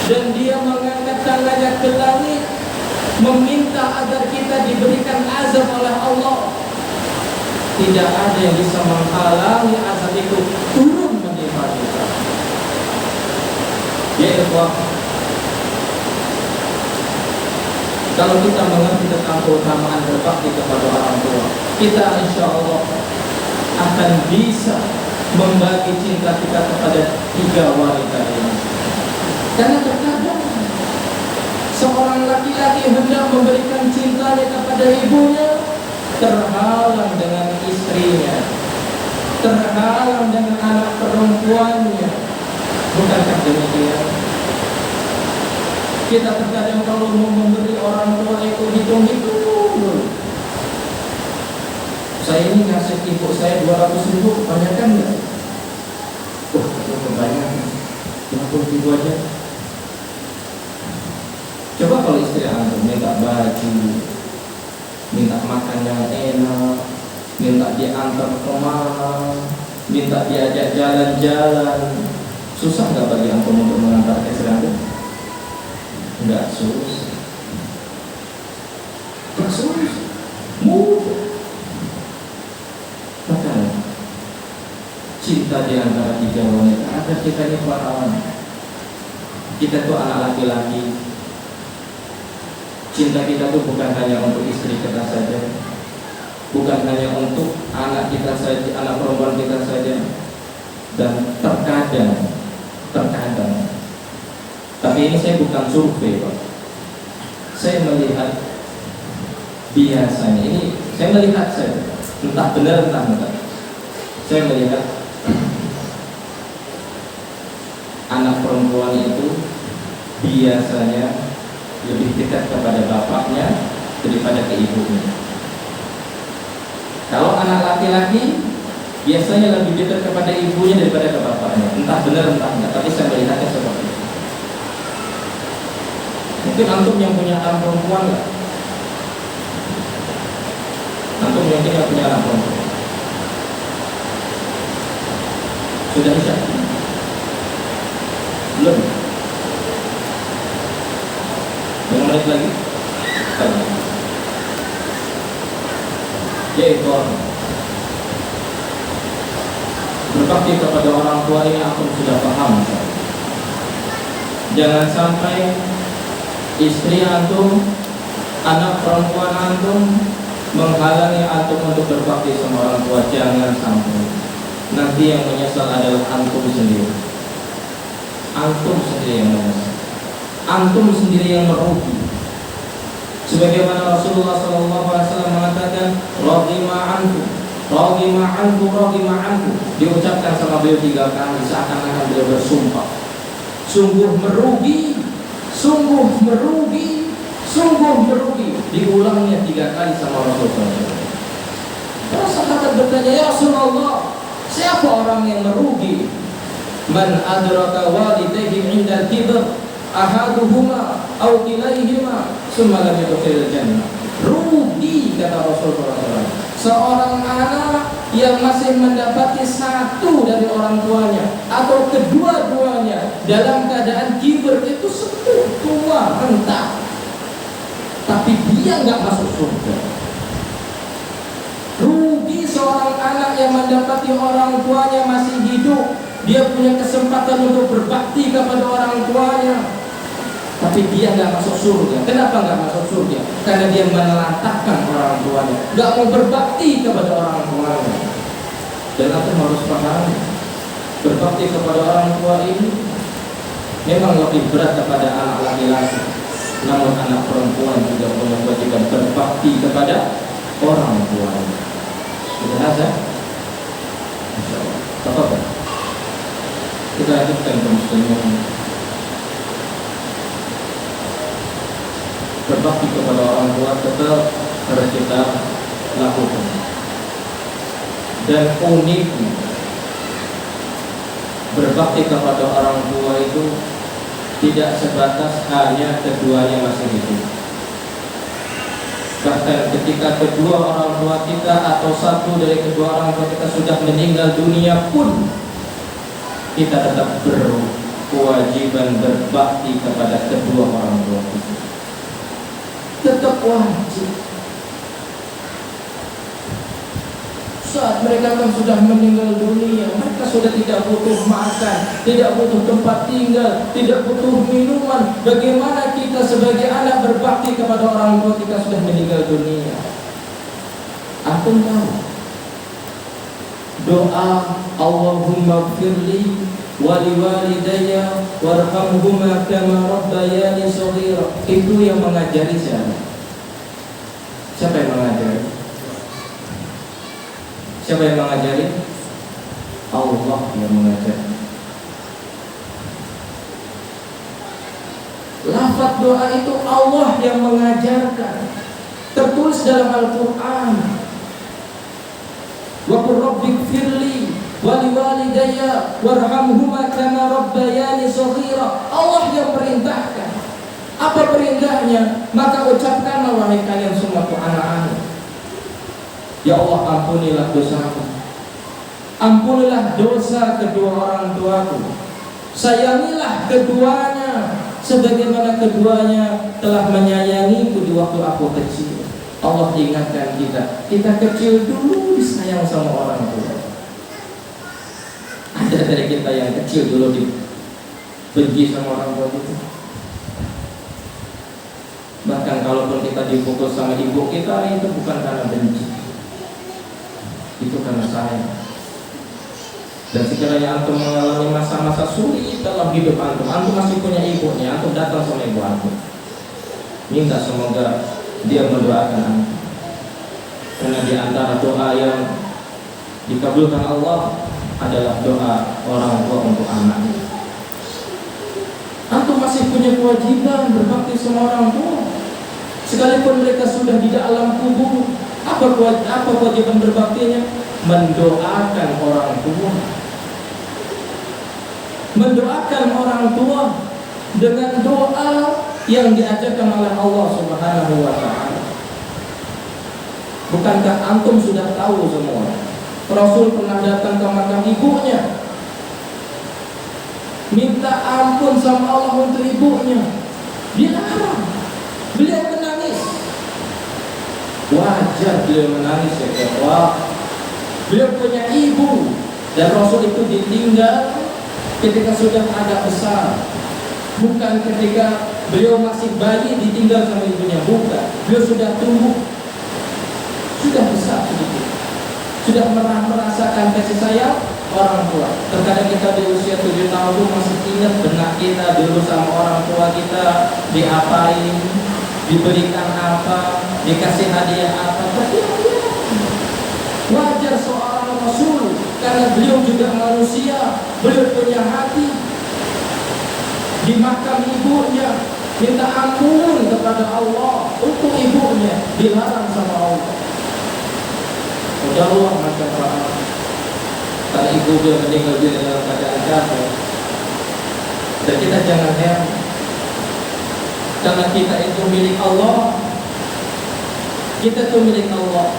dan dia mengangkat tangannya ke langit meminta agar kita diberikan azab oleh Allah, tidak ada yang bisa menghalangi azab itu turun menimpa kita. Ya ikhwah, kalau kita mengerti tentang keutamaan berbakti kepada orang tua, kita insya Allah akan bisa membagi cinta kita kepada 3 wanita ini. Karena terkadang seorang laki-laki hendak memberikan cintanya kepada ibunya, terhalang dengan istrinya, terhalang dengan anak perempuannya. Bukankah demikian? Kita terkadang kalau mau memberi orang tua itu hitung-hitung. Saya ini ngasih ibu saya 200.000, kebanyakan nggak? Wah, itu kebanyakan. 50.000 aja. Coba kalau istri antum minta baju, minta makan yang enak, minta diantar kemana, minta diajak jalan-jalan, susah nggak bagi antum untuk mengantar istri antum? Nggak susah. Nggak susah. Mudah. Makanya cinta di antara 3 wanita agar kita ini paham. Kita tuh anak laki-laki. Cinta kita tuh bukan hanya untuk istri kita saja, bukan hanya untuk anak kita saja, anak perempuan kita saja. Dan terkadang, tapi ini saya bukan survei, Pak. Saya melihat biasanya, ini saya melihat saja, entah benar entah enggak. Saya melihat anak perempuan itu biasanya lebih dekat kepada bapaknya daripada ke ibunya. Kalau anak laki-laki biasanya lebih dekat kepada ibunya daripada ke bapaknya. Entah benar entah enggak, tapi saya melihatnya seperti itu. Mungkin antum yang punya anak perempuan enggak? Antum mungkin yang punya anak perempuan. Sudah Isya? Belum? 5 menit lagi? Yaitu berbakti kepada orang tua ini aku sudah paham. Jangan sampai istri antum, anak perempuan antum menghalangi antum untuk berbakti sama orang tua. Jangan sampai. Nanti yang menyesal adalah antum sendiri. Antum sendiri yang menyesal. Antum sendiri yang merugi. Sebagaimana Rasulullah SAW mengatakan, "Radhima anhu, radhima anhu, radhima anhu." Diucapkan sama beliau 3 kali seakan-akan beliau bersumpah. Sungguh merugi, sungguh merugi, sungguh merugi. Diulangnya 3 kali sama Rasulullah. Para sahabat bertanya, "Ya Rasulullah, siapa orang yang merugi?" Man adraka walidayhi 'inda al-kibar ahaduhuma aw kilaihima summa lam yadkhulul jannah. Rugi, kata Rasulullah SAW, seorang anak yang masih mendapati satu dari orang tuanya atau kedua-duanya dalam keadaan kibar, itu sepuh, tua, renta, tapi dia nggak masuk surga. Rugi seorang anak yang mendapati orang tuanya masih hidup, dia punya kesempatan untuk berbakti kepada orang tuanya, tapi dia nggak masuk surga. Kenapa nggak masuk surga? Karena dia menelantarkan orang tuanya, nggak mau berbakti kepada orang tuanya. Dan aku harus paham, berbakti kepada orang tua ini memang lebih berat kepada anak laki-laki. Namun anak perempuan juga punya kewajiban berbakti kepada orang tuanya. Sudah ada? Insyaallah. Apa? Kita lanjutkan ke muslimin. Berbakti kepada orang tua tetap harus kita lakukan. Dan uniknya, berbakti kepada orang tua itu tidak sebatas hanya keduanya masih hidup. Bahkan ketika kedua orang tua kita atau satu dari kedua orang tua kita sudah meninggal dunia pun, kita tetap berkewajiban berbakti kepada kedua orang tua kita. Tetap wajib. Saat mereka kan sudah meninggal dunia, mereka sudah tidak butuh makan, tidak butuh tempat tinggal, tidak butuh minuman. Bagaimana kita sebagai anak berbakti kepada orang tua kita sudah meninggal dunia? Aku tahu doa Allahumma firli wali walidayya warhamhuma kama rabbayani shaghira, itu yang mengajari siapa? Siapa yang mengajari? Siapa yang mengajari? Allah yang mengajari. Lafaz doa itu Allah yang mengajarkan, tertulis dalam Al-Quran. Wa qur rabbighfirli wa liwalidayya warhamhuma kama rabbayani shaghira. Allah yang perintahkan. Apa perintahnya? Maka ucapkanlah wahai kalian semua anak-anak, ya Allah, ampunilah dosaku, ampunilah dosa kedua orang tuaku, sayangilah keduanya sebagaimana keduanya telah menyayangiku di waktu aku kecil. Allah ingatkan kita kecil dulu disayang sama orang tua. Ada dari kita yang kecil dulu dibenci sama orang tua kita. Bahkan kalaupun kita dipukul sama ibu kita, itu bukan karena benci, itu karena sayang. Dan sekiranya antum mengalami masa-masa sulit dalam hidup antum masih punya ibunya, antum datang sama ibu antum, minta semoga dia mendoakan antum. Karena di antara doa yang dikabulkan Allah adalah doa orang tua untuk anaknya. Antum masih punya kewajiban berbakti sama orang tua, sekalipun mereka sudah di dalam kubur. Apa kewajiban berbaktinya? Mendoakan orang tua. Mendoakan orang tua dengan doa yang diajarkan oleh Allah Subhanahu wa ta'ala. Bukankah antum sudah tahu semua? Rasul pernah datang ke makam ibunya. minta ampun sama Allah untuk ibunya. Dilarang. Beliau menangis. Wajar beliau menangis ya ikhwah. Beliau punya ibu dan Rasul itu ditinggal ketika sudah agak besar. Bukan ketika beliau masih bayi ditinggal sama ibunya, bukan. Beliau sudah tumbuh, sudah besar sedikit, sudah merasakan kasih sayang orang tua. Terkadang kita di usia 7 tahun itu masih ingat benak kita dulu sama orang tua kita diapain, diberikan apa, dikasih hadiah apa. Wajar seorang Rasul, karena beliau juga manusia, beliau punya hati. Di makam ibunya minta ampun kepada Allah untuk ibunya, dilarang sama Allah. Udah Allah masyarakat. Karena ibu dia meninggal dunia dalam keadaan jatuh. Dan kita jangan heran, karena kita itu milik Allah. Kita itu milik Allah.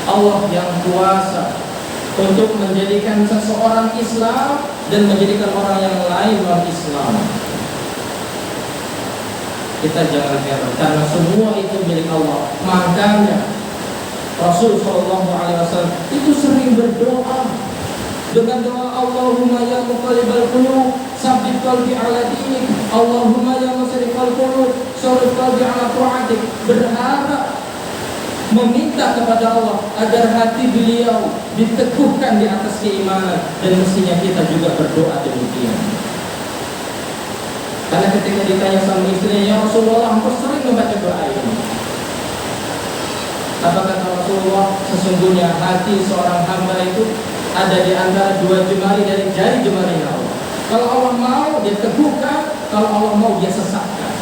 Allah yang kuasa untuk menjadikan seseorang Islam dan menjadikan orang yang lain non-Islam. Kita jangan heran, karena semua itu milik Allah. Makanya Rasul SAW itu sering berdoa dengan doa Allahumma ya muqallibal qulub tsabbit qalbi ala dinik, Allahumma ya musyrifal qulub sharif qalbi ala ta'atik. Berharap, meminta kepada Allah agar hati beliau diteguhkan di atas keimanan, dan mestinya kita juga berdoa demikian. Karena ketika ditanya sama istrinya, ya Rasulullah, engkau sering membaca doa ini. Apa kata Rasulullah? Sesungguhnya hati seorang hamba itu ada di antara 2 jemari dari jari jemarinya Allah. Kalau Allah mau, dia teguhkan. Kalau Allah mau, dia sesatkan.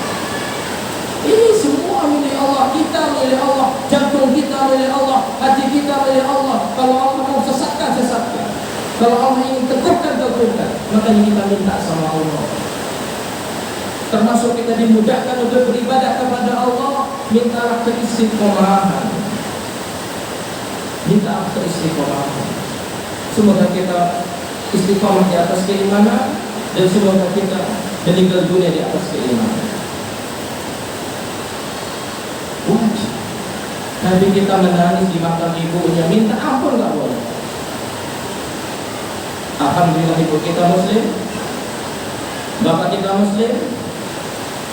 Ini semua milik Allah. Kita milik Allah, jantung kita milik Allah, hati kita milik Allah. Kalau Allah mau sesatkan, sesatkan. Kalau Allah ingin teguhkan, teguhkan. Makanya kita minta sama Allah. Termasuk kita dimudahkan untuk beribadah kepada Allah, mintalah keistiqomahan. Minta keistiqomahan. Semoga kita istiqomah di atas keimanan, dan semoga kita meninggal dunia di atas keimanan. Wajib. Nabi kita menangis di makam ibunya, minta ampun nggak boleh. Alhamdulillah ibu kita Muslim, bapak kita Muslim.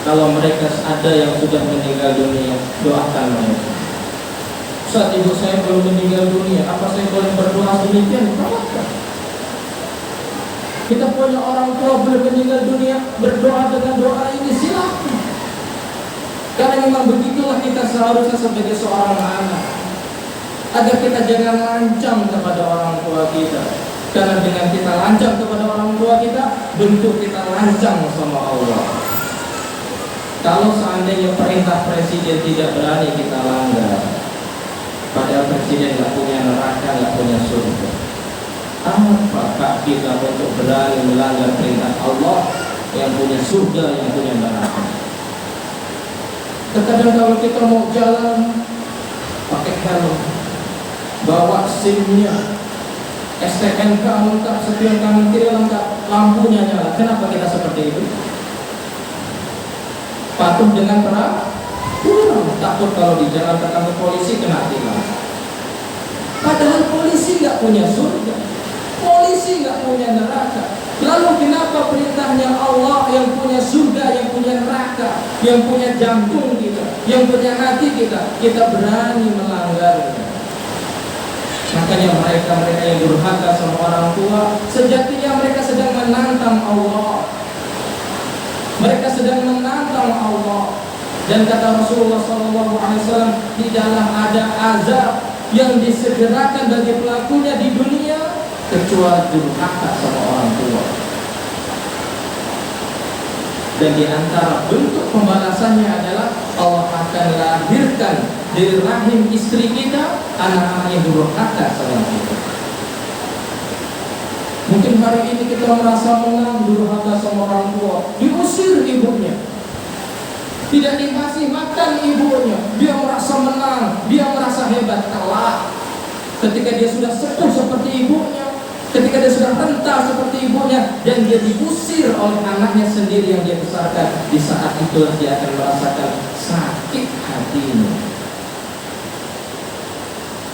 Kalau mereka ada yang sudah meninggal dunia, doakan mereka. Saat ibu saya belum meninggal dunia, apa saya boleh berdoa demikian? Doakan. Kita punya orang tua belum meninggal dunia, berdoa dengan doa ini, silakan. Karena memang begitulah kita seharusnya sebagai seorang anak, agar kita jangan lancang kepada orang tua kita. Karena dengan kita lancang kepada orang tua kita, bentuk kita lancang sama Allah. Kalau seandainya perintah presiden tidak berani kita langgar, padahal presiden nggak punya neraka, nggak punya surga, apa hak kita untuk berani melanggar perintah Allah yang punya surga, yang punya neraka? Terkadang kalau kita mau jalan pakai helm, bawa SIM-nya, STNK lengkap, setir kanan kiri lengkap, lampunya nyala. Kenapa kita seperti itu? Patuh dengan peraturan, takut kalau di jalan ketemu polisi kena tilang. Padahal polisi nggak punya surga, polisi nggak punya neraka. Lalu kenapa perintahnya Allah yang punya surga, yang punya neraka, yang punya jantung kita, yang punya hati kita, kita berani melanggarnya? Makanya mereka yang durhaka sama orang tua, sejatinya mereka sedang menantang Allah. Mereka sedang menantang Allah. Dan kata Rasulullah SAW, tidaklah ada azab yang disegerakan bagi pelakunya di dunia kecuali durhaka sama orang tua. Dan di antara bentuk pembalasannya adalah Allah akan lahirkan dari rahim istri kita anak-anak yang durhaka sama kita. Mungkin hari ini kita merasa menang, durhaka sama orang tua, diusir ibunya, tidak dikasih makan ibunya, dia merasa menang, dia merasa hebat. Kalah ketika dia sudah sepuh seperti ibunya, Ketika dia sudah renta seperti ibunya dan dia diusir oleh anaknya sendiri yang dia besarkan, di saat itulah dia akan merasakan sakit hatinya.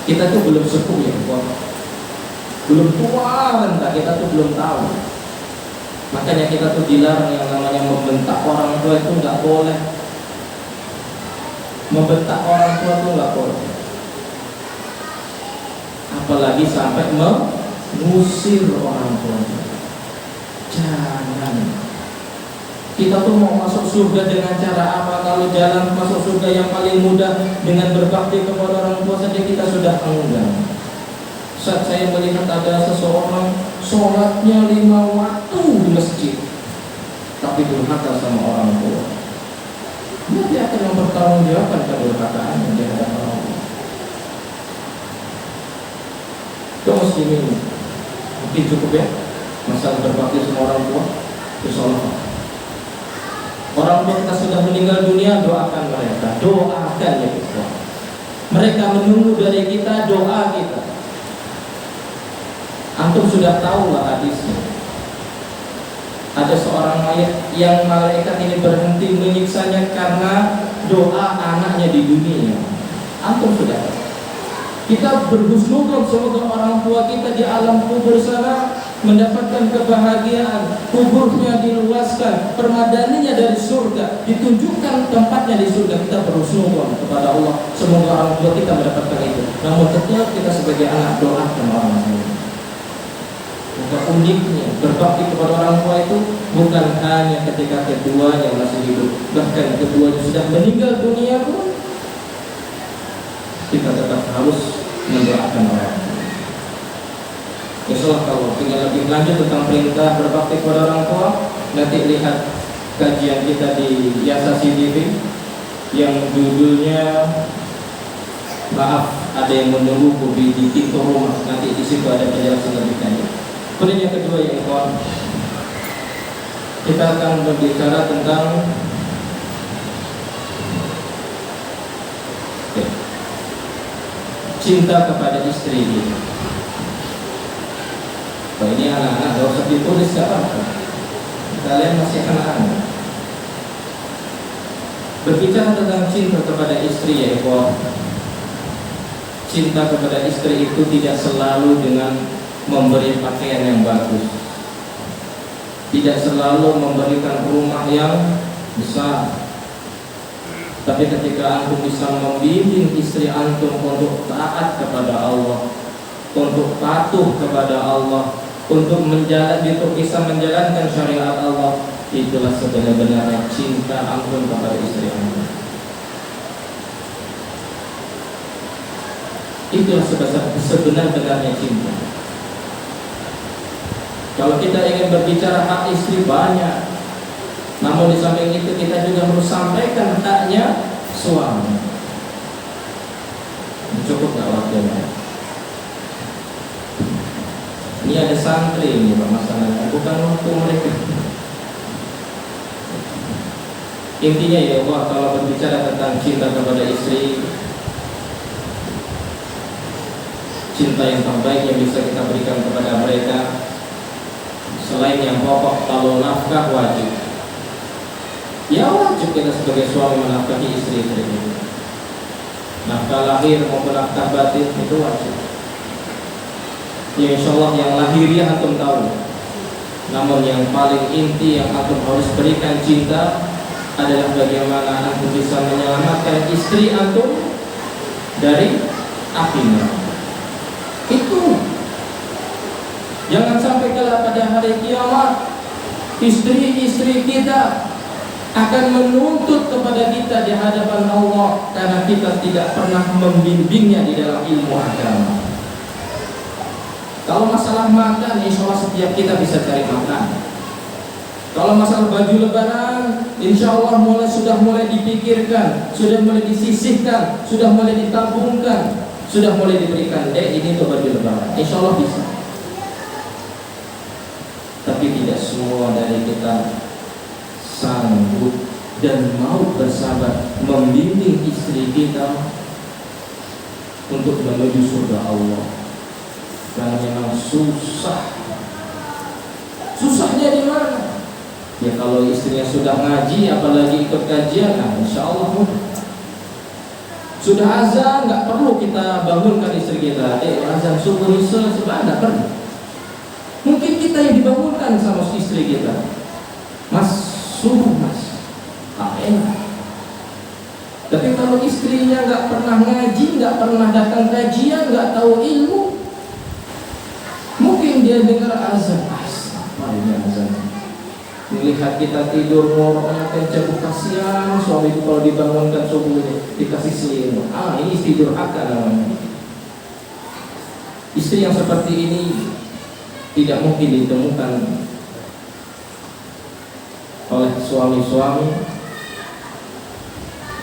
Kita tuh belum sepuh ya, belum tua renta, kita tuh belum tahu. Makanya kita tuh dilarang yang namanya membentak orang tua itu nggak boleh. Membentak orang tua tuh nggak boleh. Apalagi sampai mengusir orang tua. Jangan. Kita tuh mau masuk surga dengan cara apa? Kalau jalan masuk surga yang paling mudah dengan berbakti kepada orang tua saja kita sudah enggan. Saat saya melihat ada seseorang sholatnya 5 waktu di masjid, tapi durhaka sama orang tua, dia akan mempertanggungjawabkan kedurhakaannya di hadapan Allah. Kaum muslimin, mungkin cukup ya masalah berbakti sama orang tua. Insyaallah orang tua kita sudah meninggal dunia, doakan mereka, doakan ya kita. Mereka menunggu dari kita doa kita. Antum sudah tahu lah hadisnya. Ada seorang mayat yang malaikat ini berhenti menyiksanya karena doa anaknya di dunia. Antum sudah tahu. Kita berhusnudzon semoga orang tua kita di alam kubur sana mendapatkan kebahagiaan, kuburnya diluaskan, permadaninya dari surga, ditunjukkan tempatnya di surga. Kita berhusnudzon kepada Allah, semoga orang tua kita mendapatkan itu. Namun tetap kita sebagai anak doakan orang tua. Maka uniknya berbakti kepada orang tua itu bukan hanya ketika keduanya masih hidup, bahkan keduanya sudah meninggal dunia pun kita tetap harus mendoakan orang tua. Insyaallah kalau ingin lebih lanjut tentang perintah berbakti kepada orang tua, nanti lihat kajian kita di Yasasi TV yang judulnya maaf ada yang menunggu di pintu rumah. Nanti di situ ada penjelasan lebih lanjut. Kemudian yang kedua ya ikhwan, kita akan berbicara tentang cinta kepada istri kita. Nah, ini anak-anak gak usah ditulis gak apa-apa. Kalian masih anak-anak. Berbicara tentang cinta kepada istri ya ikhwan. Cinta kepada istri itu tidak selalu dengan memberi pakaian yang bagus, tidak selalu memberikan rumah yang besar. Tapi ketika antum bisa membimbing istri antum untuk taat kepada Allah, untuk patuh kepada Allah, untuk bisa menjalankan syariat Allah, itulah sebenar-benarnya cinta antum kepada istri antum. Itulah sebenar-benarnya cinta. Kalau kita ingin berbicara hak istri banyak, namun di samping itu kita juga harus sampaikan haknya suami. Cukup gak waktunya? Ini ada santri ini Pak masalahnya, bukan waktu mereka. Intinya ya Allah, kalau berbicara tentang cinta kepada istri, cinta yang terbaik yang bisa kita berikan kepada mereka, selain yang pokok, kalau nafkah wajib. Ya wajib kita sebagai suami menafkahi istri-istri itu. Nafkah lahir maupun nafkah batin itu wajib. Ya insyaallah yang lahiriah antum tahu. Namun yang paling inti yang antum harus berikan cinta adalah bagaimana antum bisa menyelamatkan istri antum dari api neraka. Itu jangan sampai kelak pada hari kiamat istri-istri kita akan menuntut kepada kita di hadapan Allah karena kita tidak pernah membimbingnya di dalam ilmu agama. Kalau masalah makan, insya Allah setiap kita bisa cari makan. Kalau masalah baju lebaran, insya Allah sudah mulai dipikirkan, sudah mulai disisihkan, sudah mulai ditabungkan, sudah mulai diberikan. Ini tuh baju lebaran, insya Allah bisa. Tapi tidak semua dari kita sanggup dan mau bersabar membimbing istri kita untuk menuju surga Allah. karena memang susah. Susahnya di mana? Ya kalau istrinya sudah ngaji, apalagi ikut kajian, nah insya Allah mudah. Sudah azan, nggak perlu kita bangunkan istri kita. Azan subuh isya sudah nggak perlu. Mungkin kita yang dibangunkan sama istri kita. Mas, subuh mas. Enak. Tapi kalau istrinya nggak pernah ngaji, nggak pernah datang kajian, nggak tahu ilmu, mungkin dia dengar azan. Apa ini azan? Melihat kita tidur ngoroknya kencang, kasihan suami itu kalau dibangunkan subuh ini dikasih selimut. Ini istri durhaka namanya. Istri yang seperti ini tidak mungkin ditemukan oleh suami-suami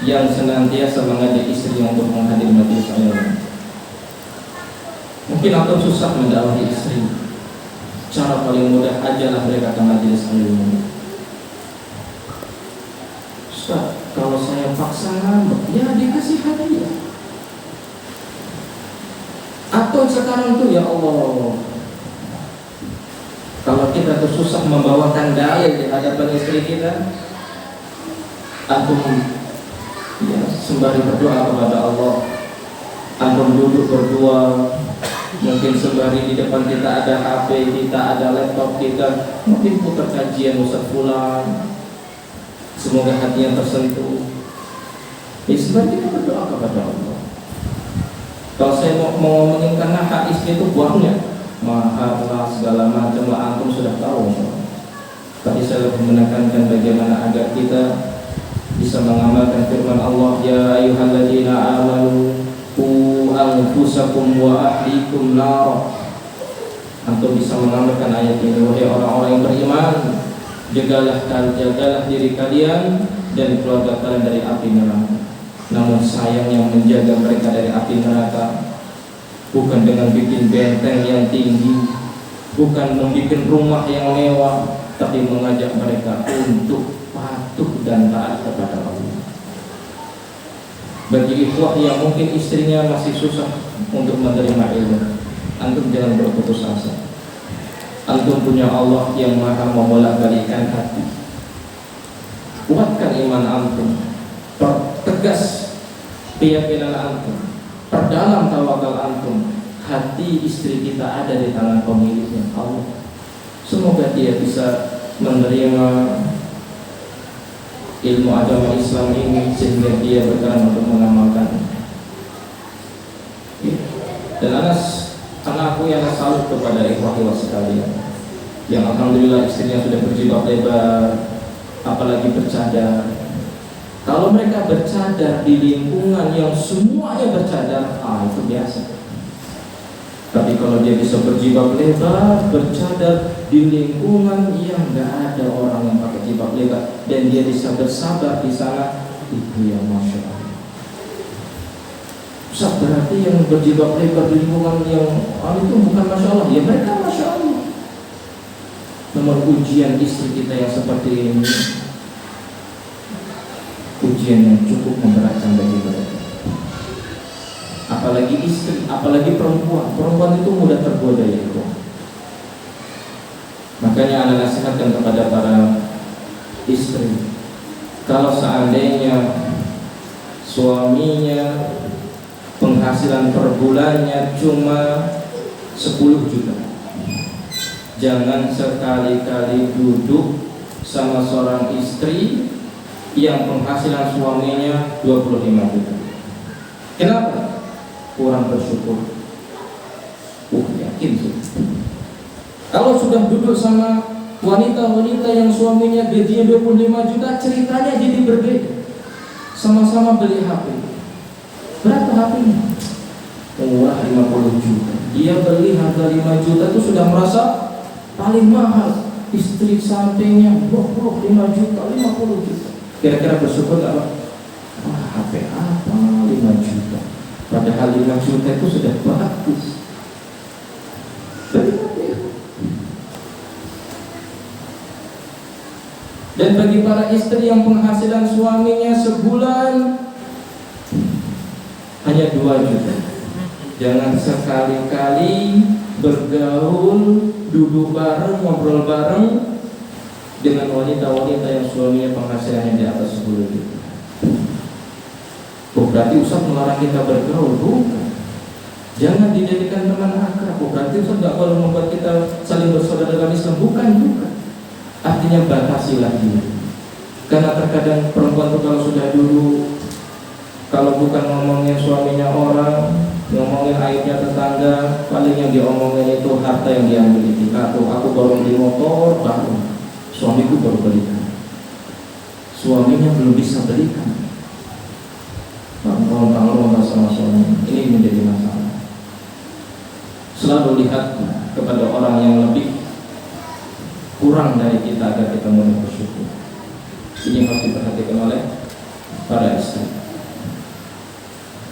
yang senantiasa mengajak istrinya untuk menghadiri majelis ilmu. Mungkin akan susah mendakwahi istri. Cara paling mudah ajalah mereka ke majelis ilmu. Ustaz, kalau saya paksa ngambek, ya dikasih hadiah. Atau sekarang tuh ya Allah, kalau kita tuh susah membawakan dalil di hadapan istri kita, antum ya sembari berdoa kepada Allah, antum duduk berdua. Mungkin sembari di depan kita ada HP, kita ada laptop kita, mungkin putar kajian Ustaz Fulan. Semoga hatinya tersentuh. Sembari kita berdoa kepada Allah. Kalau saya mau ngomongin karena hak istri itu banyak, mahar lah segala macam lah, antum sudah tahu. Tadi saya lebih menekankan bagaimana agar kita bisa mengamalkan firman Allah, ya ayyuhalladzina amanu qu anfusakum wa ahlikum nar. Antum bisa mengamalkan ayat ini, wahai orang-orang yang beriman, jagalah diri kalian dan keluarga kalian dari api neraka. Namun sayang yang menjaga mereka dari api neraka bukan dengan bikin benteng yang tinggi, bukan membuat rumah yang mewah, tapi mengajak mereka untuk patuh dan taat kepada Allah. Bagi ikhwah yang mungkin istrinya masih susah untuk menerima ilmu, antum jangan berputus asa. Antum punya Allah yang maha membolak-balikkan hati. Kuatkan iman antum, pertegas keyakinan antum, perdalam tawakal antum. Hati istri kita ada di tangan pemiliknya, Allah. Semoga dia bisa menerima ilmu agama Islam ini sehingga dia berkenan untuk mengamalkan. Dan anakku yang salut kepada ikhwah sekalian, yang alhamdulillah istrinya sudah berjilbab lebar, apalagi bercadar. Kalau mereka bercadar di lingkungan yang semuanya bercadar, itu biasa. Tapi kalau dia bisa berjilbab lebar, bercadar di lingkungan yang nggak ada orang yang pakai jilbab lebar, dan dia bisa bersabar di sana, itu yang masya Allah. Ustaz, berarti yang berjilbab lebar di lingkungan yang itu bukan masya Allah, ya mereka masya Allah. Namun ujian istri kita yang seperti ini, ujian yang cukup memberatkan bagi mereka. Apalagi istri, apalagi perempuan itu mudah tergoda ya itu. Makanya ana nasihatkan kepada para istri, kalau seandainya suaminya penghasilan per bulannya cuma 10 juta, jangan sekali-kali duduk sama seorang istri yang penghasilan suaminya 25 juta. Kenapa? Kurang bersyukur. Yakin sih. Kalau sudah duduk sama wanita-wanita yang suaminya gajinya 25 juta, ceritanya jadi berbeda. Sama-sama beli HP. Berapa HP-nya? Murah 50 juta. Dia beli harga 5 juta itu sudah merasa paling mahal. Istri sampingnya 25 juta, 50 juta. Kira-kira bersyukur gak Pak? HP apa 5 juta? Padahal 5 juta itu sudah bagus. Dan bagi para istri yang penghasilan suaminya sebulan hanya 2 juta, jangan sekali-kali bergaul, duduk bareng, ngobrol bareng dengan wanita-wanita yang suaminya penghasilannya di atas 10 juta. Berarti Ustaz melarang kita bergaul? Bukan. Jangan dijadikan teman akrab. Berarti Ustaz tidak boleh membuat kita saling bersaudara dalam Islam? Bukan juga. Artinya batasilah dia. Karena terkadang perempuan itu kalau sudah dulu, kalau bukan ngomongin suaminya orang, ngomongin aibnya tetangga, paling yang diomongin itu harta yang dia miliki. Aku baru beli motor baru, suamiku baru belikan, suaminya belum bisa belikan. Bangun sama suami, ini menjadi masalah. Selalu lihat kepada orang yang lebih kurang dari kita agar kita mau bersyukur. Ini harus diperhatikan oleh para istri.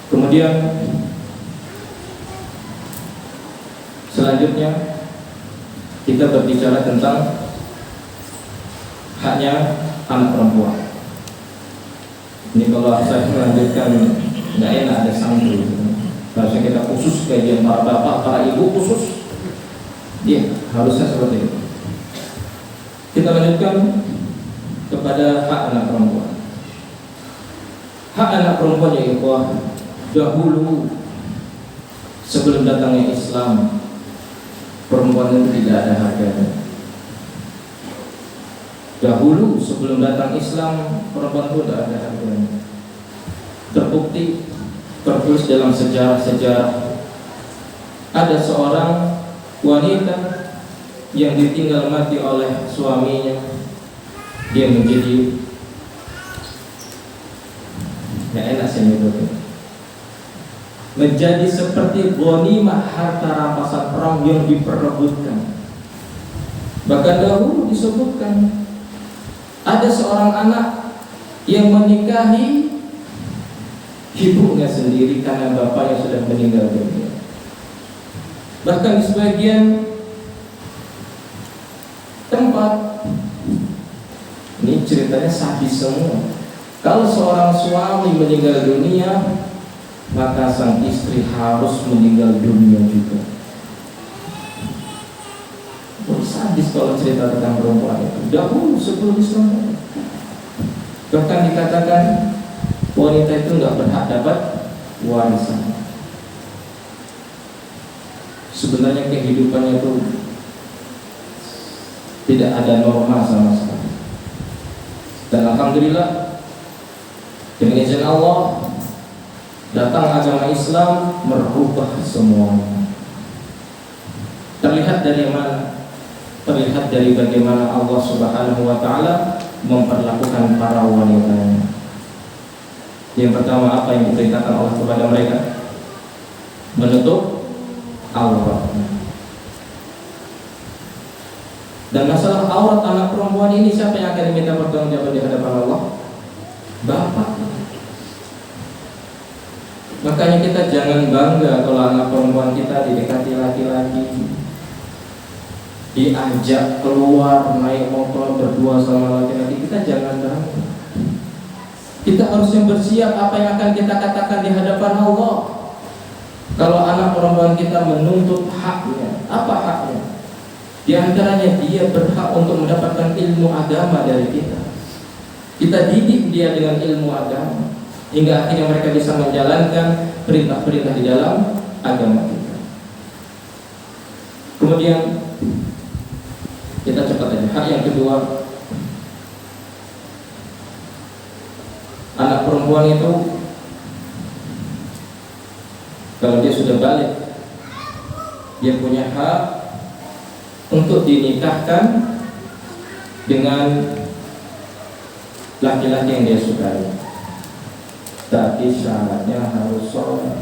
Kemudian selanjutnya kita berbicara tentang haknya anak perempuan. Ini kalau saya melanjutkan nggak enak, ada sanggup. Harusnya kita khusus kajian para bapak, para ibu khusus. Iya, harusnya seperti itu. Kita lanjutkan kepada hak anak perempuan. Hak anak perempuan ya ikhwah, dahulu sebelum datangnya Islam, perempuan itu tidak ada harganya. Dahulu sebelum datang Islam, perempuan itu tidak ada harganya. Terbukti tertulis dalam sejarah-sejarah, ada seorang wanita yang ditinggal mati oleh suaminya. Dia menjadi enak sih menyebutnya, menjadi seperti ghanimah, harta rampasan perang yang diperebutkan. Bahkan dahulu disebutkan ada seorang anak yang menikahi ibunya sendiri karena bapaknya sudah meninggal dunia. Bahkan di sebagian tempat, ini ceritanya sadis semua. Kalau seorang suami meninggal dunia, maka sang istri harus meninggal dunia juga. Sadis kalau cerita tentang perempuan itu. Dahulu sebelum Islam, bahkan dikatakan wanita itu nggak berhak dapat warisan. Sebenarnya kehidupannya itu tidak ada norma sama sekali. Dan alhamdulillah dengan izin Allah, datang agama Islam merubah semuanya. Terlihat dari mana? Terlihat dari bagaimana Allah Subhanahu wa Ta'ala memperlakukan para wanitanya. Yang pertama, apa yang diperintahkan Allah kepada mereka? Menutup auratnya. Dan masalah aurat anak perempuan ini, siapa yang akan diminta pertanggungjawaban di hadapan Allah? Bapak. Makanya kita jangan bangga kalau anak perempuan kita didekati laki-laki, diajak keluar naik motor berdua sama laki-laki. Kita jangan bangga. Kita harusnya bersiap apa yang akan kita katakan di hadapan Allah. Kalau anak perempuan kita menuntut haknya, apa haknya? Di antaranya dia berhak untuk mendapatkan ilmu agama dari kita. Kita didik dia dengan ilmu agama hingga akhirnya mereka bisa menjalankan perintah-perintah di dalam agama kita. Kemudian kita cepat aja. Hak yang kedua, anak perempuan itu kalau dia sudah balik, dia punya hak untuk dinikahkan dengan laki-laki yang dia sukai. Tapi syaratnya harus soleh.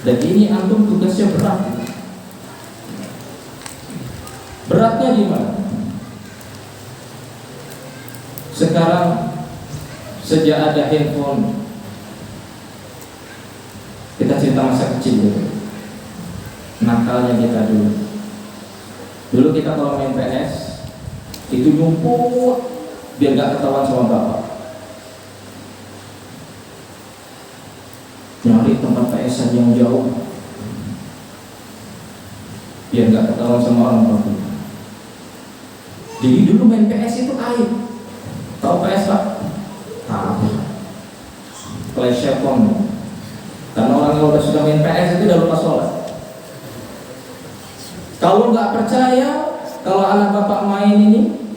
Dan ini antum tugasnya berat. Beratnya di mana? Sekarang sejak ada handphone, kita cerita masa kecil dulu, nakalnya kita dulu. Dulu kita kalau main PS itu nyumput biar gak ketahuan sama bapak. Nyari tempat PS yang jauh, biar nggak ketahuan sama orang tua. Jadi dulu main PS itu aib. Tahu PS Pak? Tahu. PlayStation. Karena orang yang udah sudah main PS itu udah lupa sholat. Kalau nggak percaya, kalau anak bapak main ini,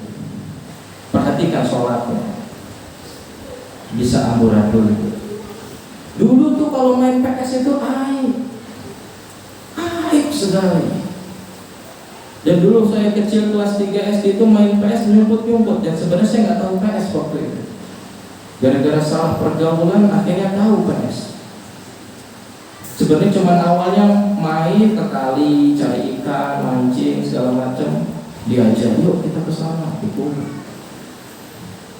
perhatikan sholatnya. Bisa amburadul. Dulu tuh kalau main PS itu aib sekali. Dan dulu saya kecil kelas 3 SD itu main PS nyumput-nyumput, dan sebenarnya saya nggak tahu PS waktu itu. Gara-gara salah pergaulan akhirnya tahu PS. Sebenarnya cuma awalnya main ke kali, cari ikan, mancing segala macam, diajak yuk kita ke sana. Itu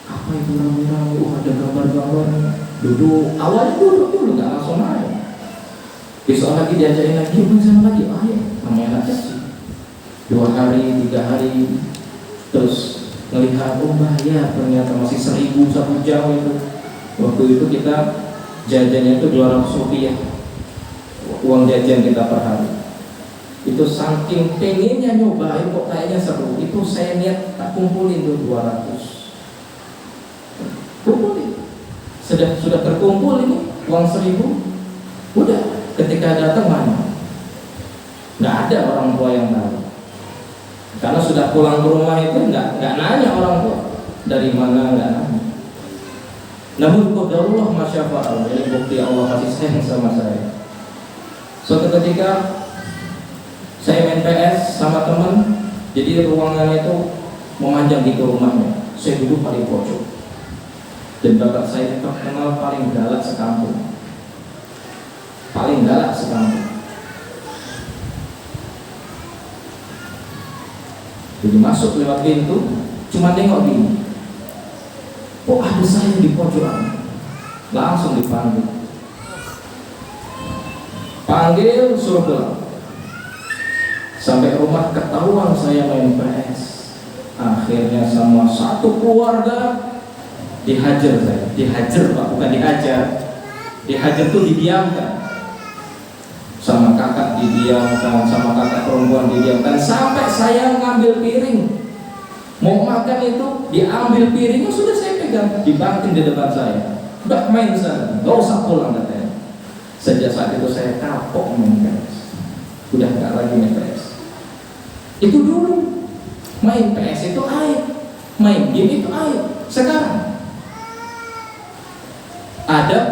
apa itu rame-rame? Ada gambar-gambarnya. Awalnya duduk dulu nggak langsung main. Besok lagi diajakin lagi, yuk sana lagi, ayo. Namanya anak kecil. 2 hari, 3 hari, terus melihat ya ternyata masih 1.000 1 jam itu. Waktu itu kita jajannya itu 200 rupiah, uang jajan kita per hari. Itu saking pengennya nyobain kok kayaknya seru, itu saya niat tak kumpulin tuh 200. Kumpulin, sudah terkumpul ini uang 1.000. Udah, ketika datang mana? Nggak ada orang tua yang tahu. Karena sudah pulang ke rumah itu nggak nanya orang tua dari mana, nggak nanya. Namun qadarullah masyaallah, ini bukti Allah kasih sayang sama saya. Suatu ketika saya main PS sama teman, jadi ruangannya itu memanjang di rumahnya. Saya duduk paling pojok, dan bapak saya terkenal paling galak sekampung, paling galak sekampung. Jadi masuk lewat pintu, cuma nengok gini, kok ada saya di pojokan, langsung dipanggil, suruh pulang. Sampai rumah ketahuan saya main PS. Akhirnya sama satu keluarga dihajar saya, dihajar Pak, bukan dihajar. Dihajar tuh didiamkan. Sama kakak didiamkan, sama kakak perempuan didiamkan, sampai saya ngambil piring mau makan itu diambil piringnya, sudah saya pegang, dibanting di depan saya. Udah main sana, gak usah pulang katanya. Sejak saat itu saya kapok main PS, udah gak lagi main PS. Itu dulu main PS itu aib, main game itu aib. Sekarang ada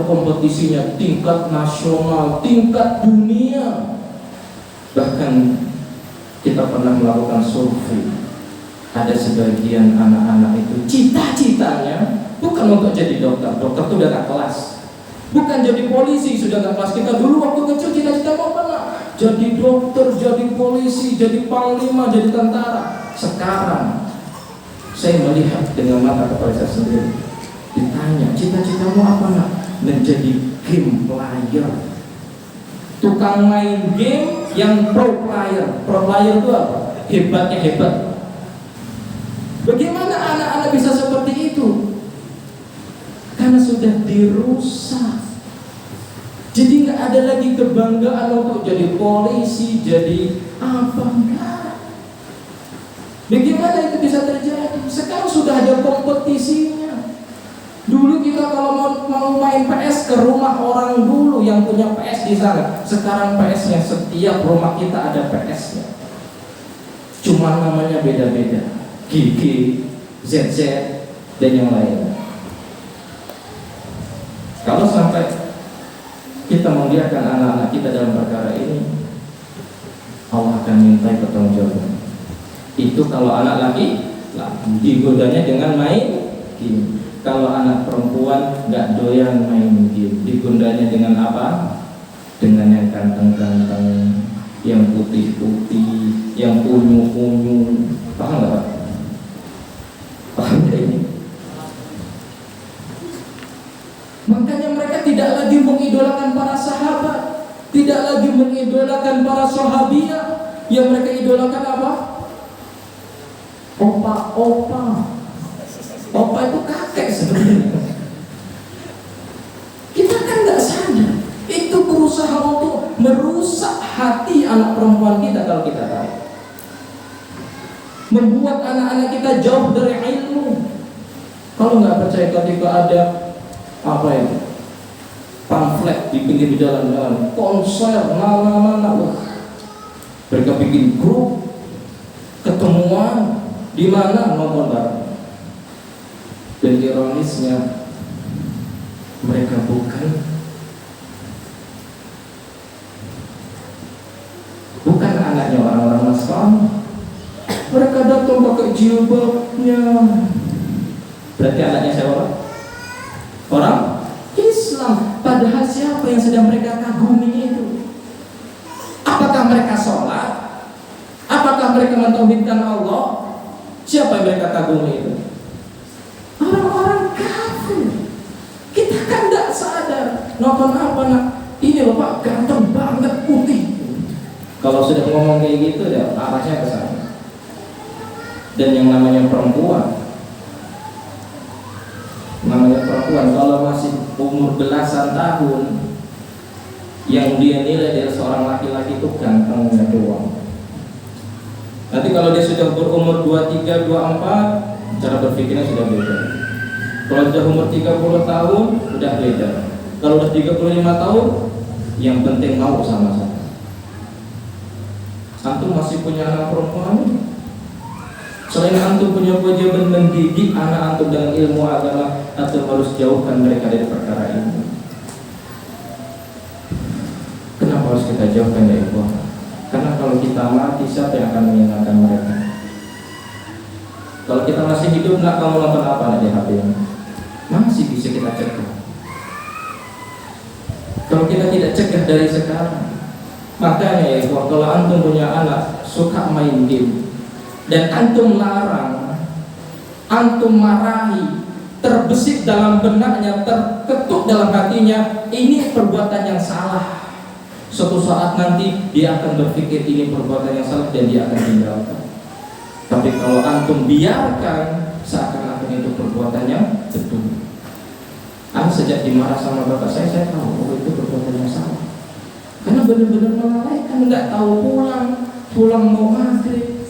kompetisinya tingkat nasional, tingkat dunia. Bahkan kita pernah melakukan survei. Ada sebagian anak-anak itu cita-citanya bukan untuk jadi dokter. Dokter itu udah gak kelas. Bukan jadi polisi, sudah gak kelas. Kita dulu waktu kecil cita-cita mau apa? Jadi dokter, jadi polisi, jadi panglima, jadi tentara. Sekarang saya melihat dengan mata kepala saya sendiri. Ditanya, cita-citamu apa nak? Menjadi game player, tukang main game yang pro player. Pro player itu apa? Hebatnya hebat. Bagaimana anak-anak bisa seperti itu? Karena sudah dirusak. Jadi nggak ada lagi kebanggaan untuk jadi polisi, jadi apa enggak. Bagaimana itu bisa terjadi? Sekarang sudah ada kompetisinya. Dulu kita kalau mau main PS ke rumah orang dulu yang punya PS di sana. Sekarang PS-nya setiap rumah kita ada PS-nya. Cuma namanya beda-beda. GG, ZZ, dan yang lainnya. Kalau sampai kita membiarkan anak-anak kita dalam perkara ini, Allah akan minta pertanggungjawaban. Itu kalau anak laki digodanya dengan main game. Kalau anak perempuan nggak doyan main game, digundanya dengan apa? Dengan yang ganteng-ganteng, yang putih-putih, yang unyu-unyu. Paham nggak Pak? Paham ya ini? Makanya mereka tidak lagi mengidolakan para sahabat, tidak lagi mengidolakan para sahabiah. Yang mereka idolakan apa? Opa-opa. Opa itu kakek sebenarnya. Kita kan nggak sadar itu berusaha untuk merusak hati anak perempuan kita kalau kita tahu. Membuat anak-anak kita jauh dari ilmu. Kalau nggak percaya ketika ada apa itu, pamflet di pinggir jalan-jalan, konser, mereka bikin grup, ketemuan di mana nonton bareng. Dan ironisnya mereka bukan anaknya orang-orang Nasrani. Mereka datang pakai jilbabnya. Berarti anaknya siapa? Orang Islam. Padahal siapa yang sedang mereka kagumi itu? Apakah mereka sholat? Apakah mereka mentauhidkan Allah? Siapa yang mereka kagumi itu? Orang-orang kafir. Kita kan tidak sadar. Nonton apa nak? Ini loh Pak, ganteng banget, putih. Kalau sudah ngomong kayak gitu, ya arahnya ke sana. Dan yang namanya perempuan kalau masih umur belasan tahun, yang dia nilai dari seorang laki-laki itu gantengnya doang. Nanti kalau dia sudah berumur 23, 24, cara berpikirnya sudah beda. Kalau sudah umur 30 tahun, udah beda. Kalau udah 35 tahun, yang penting mau sama saya. Antum masih punya anak perempuan? Selain antum punya kewajiban mendidik anak antum dengan ilmu agama, antum harus jauhkan mereka dari perkara ini. Kenapa harus kita jauhkan dari itu? Karena kalau kita mati, siapa yang akan menyenangkan mereka? Kalau kita masih hidup, nggak kamu nonton apa di HP ini? Masih bisa kita cegah. Kalau kita tidak cegah dari sekarang, makanya ya, kalau antum punya anak suka main game dan antum larang, antum marahi, terbesit dalam benaknya, terketuk dalam hatinya, ini perbuatan yang salah. Suatu saat nanti dia akan berpikir ini perbuatan yang salah dan dia akan tinggalkan. Tapi kalau antum biarkan, seakan-akan itu perbuatan yang betul. Anak sejak dimarah sama bapak saya tahu itu perbuatan yang salah. Karena benar-benar melalaikan, nggak tahu pulang mau maghrib.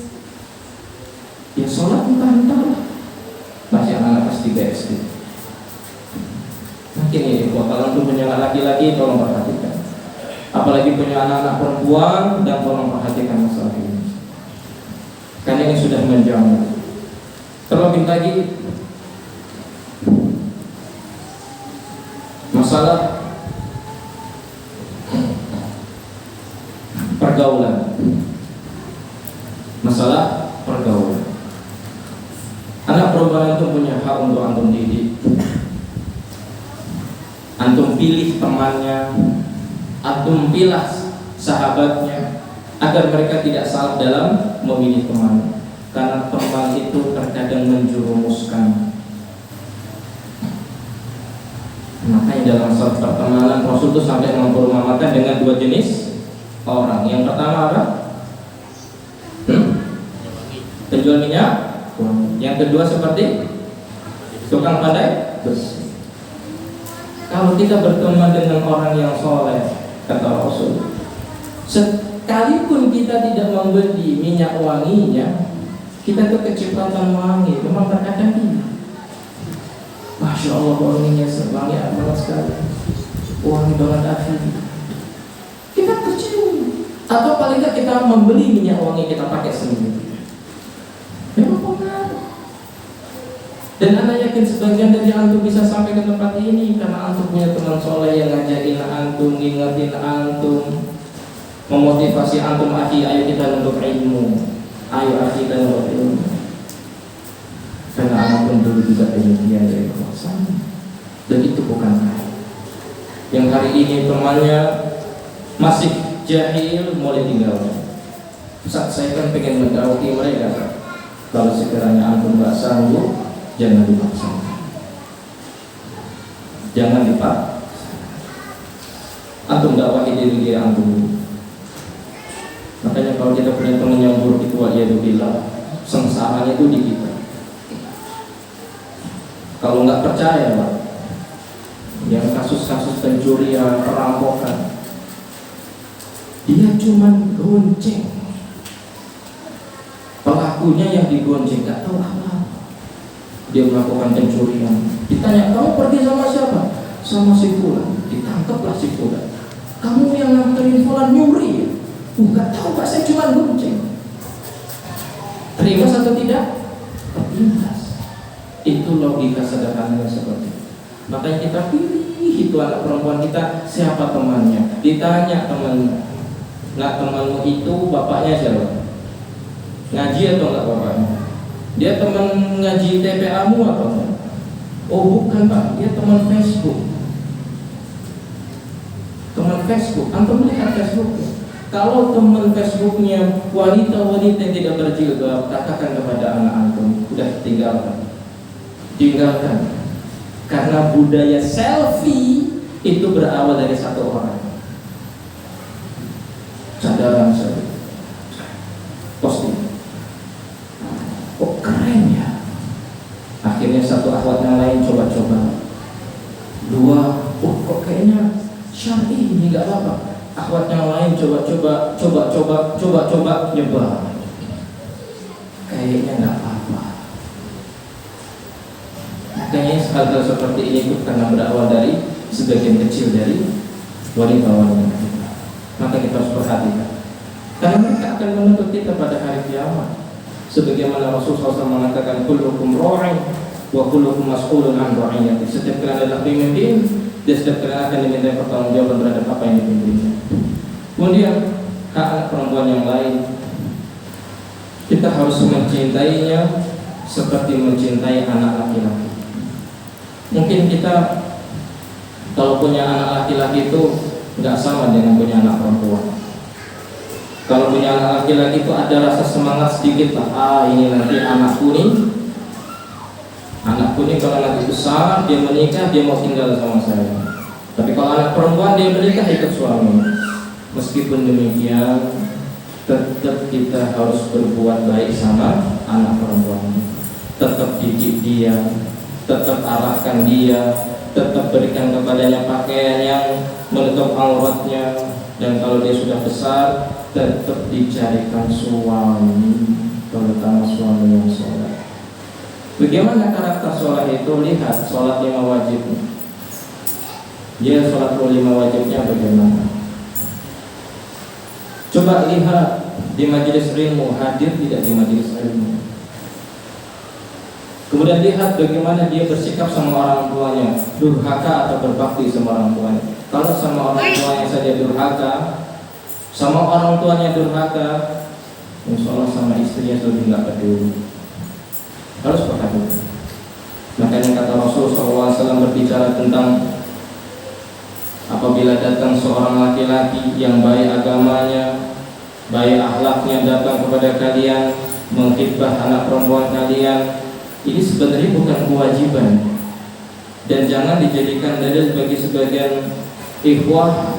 Ya sholat entah-entah. Masih anak kelas 3 SD. Mungkin ini kalau antum punya anak laki-laki, tolong perhatikan. Apalagi punya anak-anak perempuan, dan tolong perhatikan masalah ini. Karena ini sudah menjamur. Terlebih lagi masalah pergaulan. Masalah pergaulan. Anak perempuan itu punya hak untuk antum didik. Antum pilih temannya, antum pilih sahabatnya, agar mereka tidak salah dalam memilih teman. Karena teman itu terkadang menjerumuskan. Makanya dalam suatu pertemanan Rasul itu sampai memperumpamakan dengan dua jenis orang. Yang pertama apa? Penjual minyak. Yang kedua seperti tukang pandai besi. Kalau kita berteman dengan orang yang soleh, kata Rasul, sekalipun kita tidak membeli minyak wanginya, kita tuh kecepatan wangi. Memang terkadang ini, Masya Allah wanginya wangi amat sekali, wangi banget akhir. Kita tercium. Atau paling tidak kita membeli minyak wangi kita pakai sendiri. Memang pengaruh. Dan anak yakin sebagian dari antum bisa sampai ke tempat ini karena antum punya teman soleh yang ngajakin antum, ngingetin antum, memotivasi antum, ayo kita untuk ilmu, ayo kita untuk ilmu. Karena anak pun dulu juga demikian dari kekuasaan. Dan itu bukan aib. Yang hari ini temannya masih jahil, mulai tinggalkan. Saat saya kan pengen mendawati mereka. Kalau sekiranya antum gak sanggup, jangan dipaksakan. Jangan dipaksa. Antum dakwahi diri antum. Makanya kalau kita punya teman yang buruk itu, wa'iyadzubillah, sengsaranya itu di kita. Kalau nggak percaya, Pak, yang kasus-kasus pencurian, perampokan, dia cuman gonceng. Pelakunya yang digonceng gak tahu apa. Dia melakukan pencurian. Ditanya, kamu pergi sama siapa? Sama si fulan. Ditangkaplah si fulan. Kamu yang nganterin fulan nyuri ya? Gak tahu Pak, saya cuma gonceng. Terima atau tidak? Tertindas. Itu logika sederhananya seperti itu. Makanya kita pilih itu anak perempuan kita siapa temannya. Ditanya temannya, nah temanmu itu bapaknya siapa? Ngaji atau enggak bapaknya? Dia teman ngaji TPA-mu atau enggak? Oh bukan Pak, dia teman Facebook. Teman Facebook, antum lihat Facebooknya. Kalau teman Facebooknya wanita-wanita yang tidak berjilbab, katakan kepada anak antum, udah tinggalkan. Karena budaya selfie itu berawal dari satu orang. Sadaran selfie, posting. Oh keren ya. Akhirnya satu akhwat yang lain coba-coba. Dua, oh kok kayaknya syar'i ini nggak apa-apa. Akhwat yang lain coba-coba nyebar. Kayaknya nggak apa-apa. Makanya hal-hal seperti ini itu karena berawal dari sebagian kecil dari wanita-wanita kita. Maka kita harus perhatikan. Karena mereka akan menuntut kita pada hari kiamat. Sebagaimana Rasulullah SAW mengatakan, kullukum ra'in wa kullukum mas'ulun an ra'iyati. Setiap kalian adalah pemimpin dan setiap kalian akan diminta pertanggungjawaban terhadap apa yang dipimpinnya. Kemudian hak anak perempuan yang lain, kita harus mencintainya seperti mencintai anak laki-laki. Mungkin kita kalau punya anak laki-laki itu nggak sama dengan punya anak perempuan. Kalau punya anak laki-laki itu ada rasa semangat sedikit lah. Ini nanti anakku nih kalau nanti besar dia menikah, dia mau tinggal sama saya. Tapi kalau anak perempuan dia menikah ikut suami. Meskipun demikian, tetap kita harus berbuat baik sama anak perempuan. Tetap didik dia, tetap arahkan dia, tetap berikan kepadanya pakaian yang menutup auratnya. Dan kalau dia sudah besar, tetap dicarikan suami, terutama suami yang soleh. Bagaimana karakter soleh itu? Lihat sholat 5 wajibnya. Dia sholat 5 wajibnya bagaimana? Coba lihat di majelis ilmu, hadir tidak di majelis ilmu. Kemudian lihat bagaimana dia bersikap sama orang tuanya, durhaka atau berbakti sama orang tuanya. Kalau sama orang tuanya saja durhaka, sama orang tuanya durhaka, insya Allah sama istrinya lebih nggak peduli. Harus perhatikan. Makanya kata Rasulullah SAW berbicara tentang apabila datang seorang laki-laki yang baik agamanya, baik akhlaknya datang kepada kalian, menghibah anak perempuan kalian, ini sebenarnya bukan kewajiban dan jangan dijadikan dalil bagi sebagian ikhwah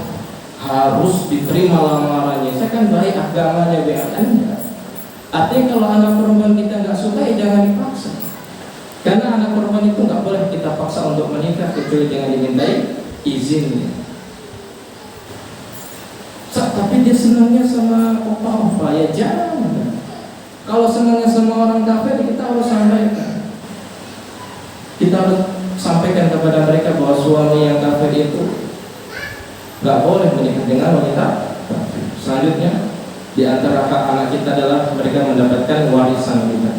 harus diterima lamarannya. Saya kan baik agamanya, baik Anda. Artinya kalau anak perempuan kita nggak suka, ya jangan dipaksa. Karena anak perempuan itu nggak boleh kita paksa untuk menikah kecuali dengan dimintai izinnya. Tapi dia senangnya sama opa-opa, ya jangan. Kalau senangnya sama orang kafir, kita harus sampaikan. Kita harus sampaikan kepada mereka bahwa suami yang kafir itu nggak boleh menikah dengan wanita kafir. Selanjutnya, di antara hak anak kita adalah mereka mendapatkan warisan kita.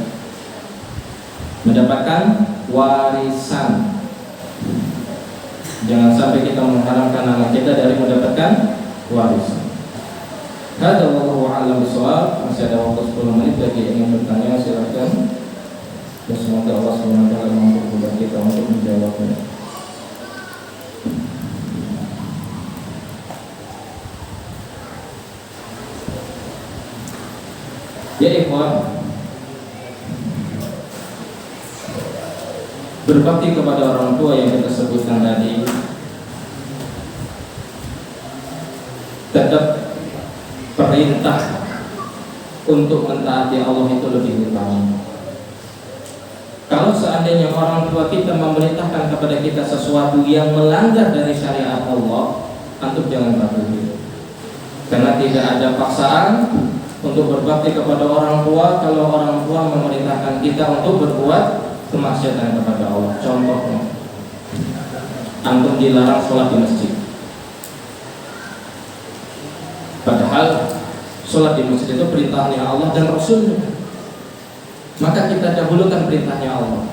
Mendapatkan warisan. Jangan sampai kita mengharamkan anak kita dari mendapatkan warisan. Hadza wallahu a'lam bishawab. Masih ada waktu 10 menit bagi yang ingin bertanya, silakan. Dan semoga Allah SWT mempermudah kita untuk menjawabnya. Ya ikhwan, berbakti kepada orang tua yang kita sebutkan tadi tetap perintah untuk mentaati Allah itu lebih utama. Kalau seandainya orang tua kita memerintahkan kepada kita sesuatu yang melanggar dari syariat Allah, antum jangan patuhi. Karena tidak ada paksaan untuk berbakti kepada orang tua kalau orang tua memerintahkan kita untuk berbuat kemaksiatan kepada Allah. Contohnya, antum dilarang sholat di masjid, padahal sholat di masjid itu perintahnya Allah dan Rasulnya. Maka kita dahulukan perintahnya Allah,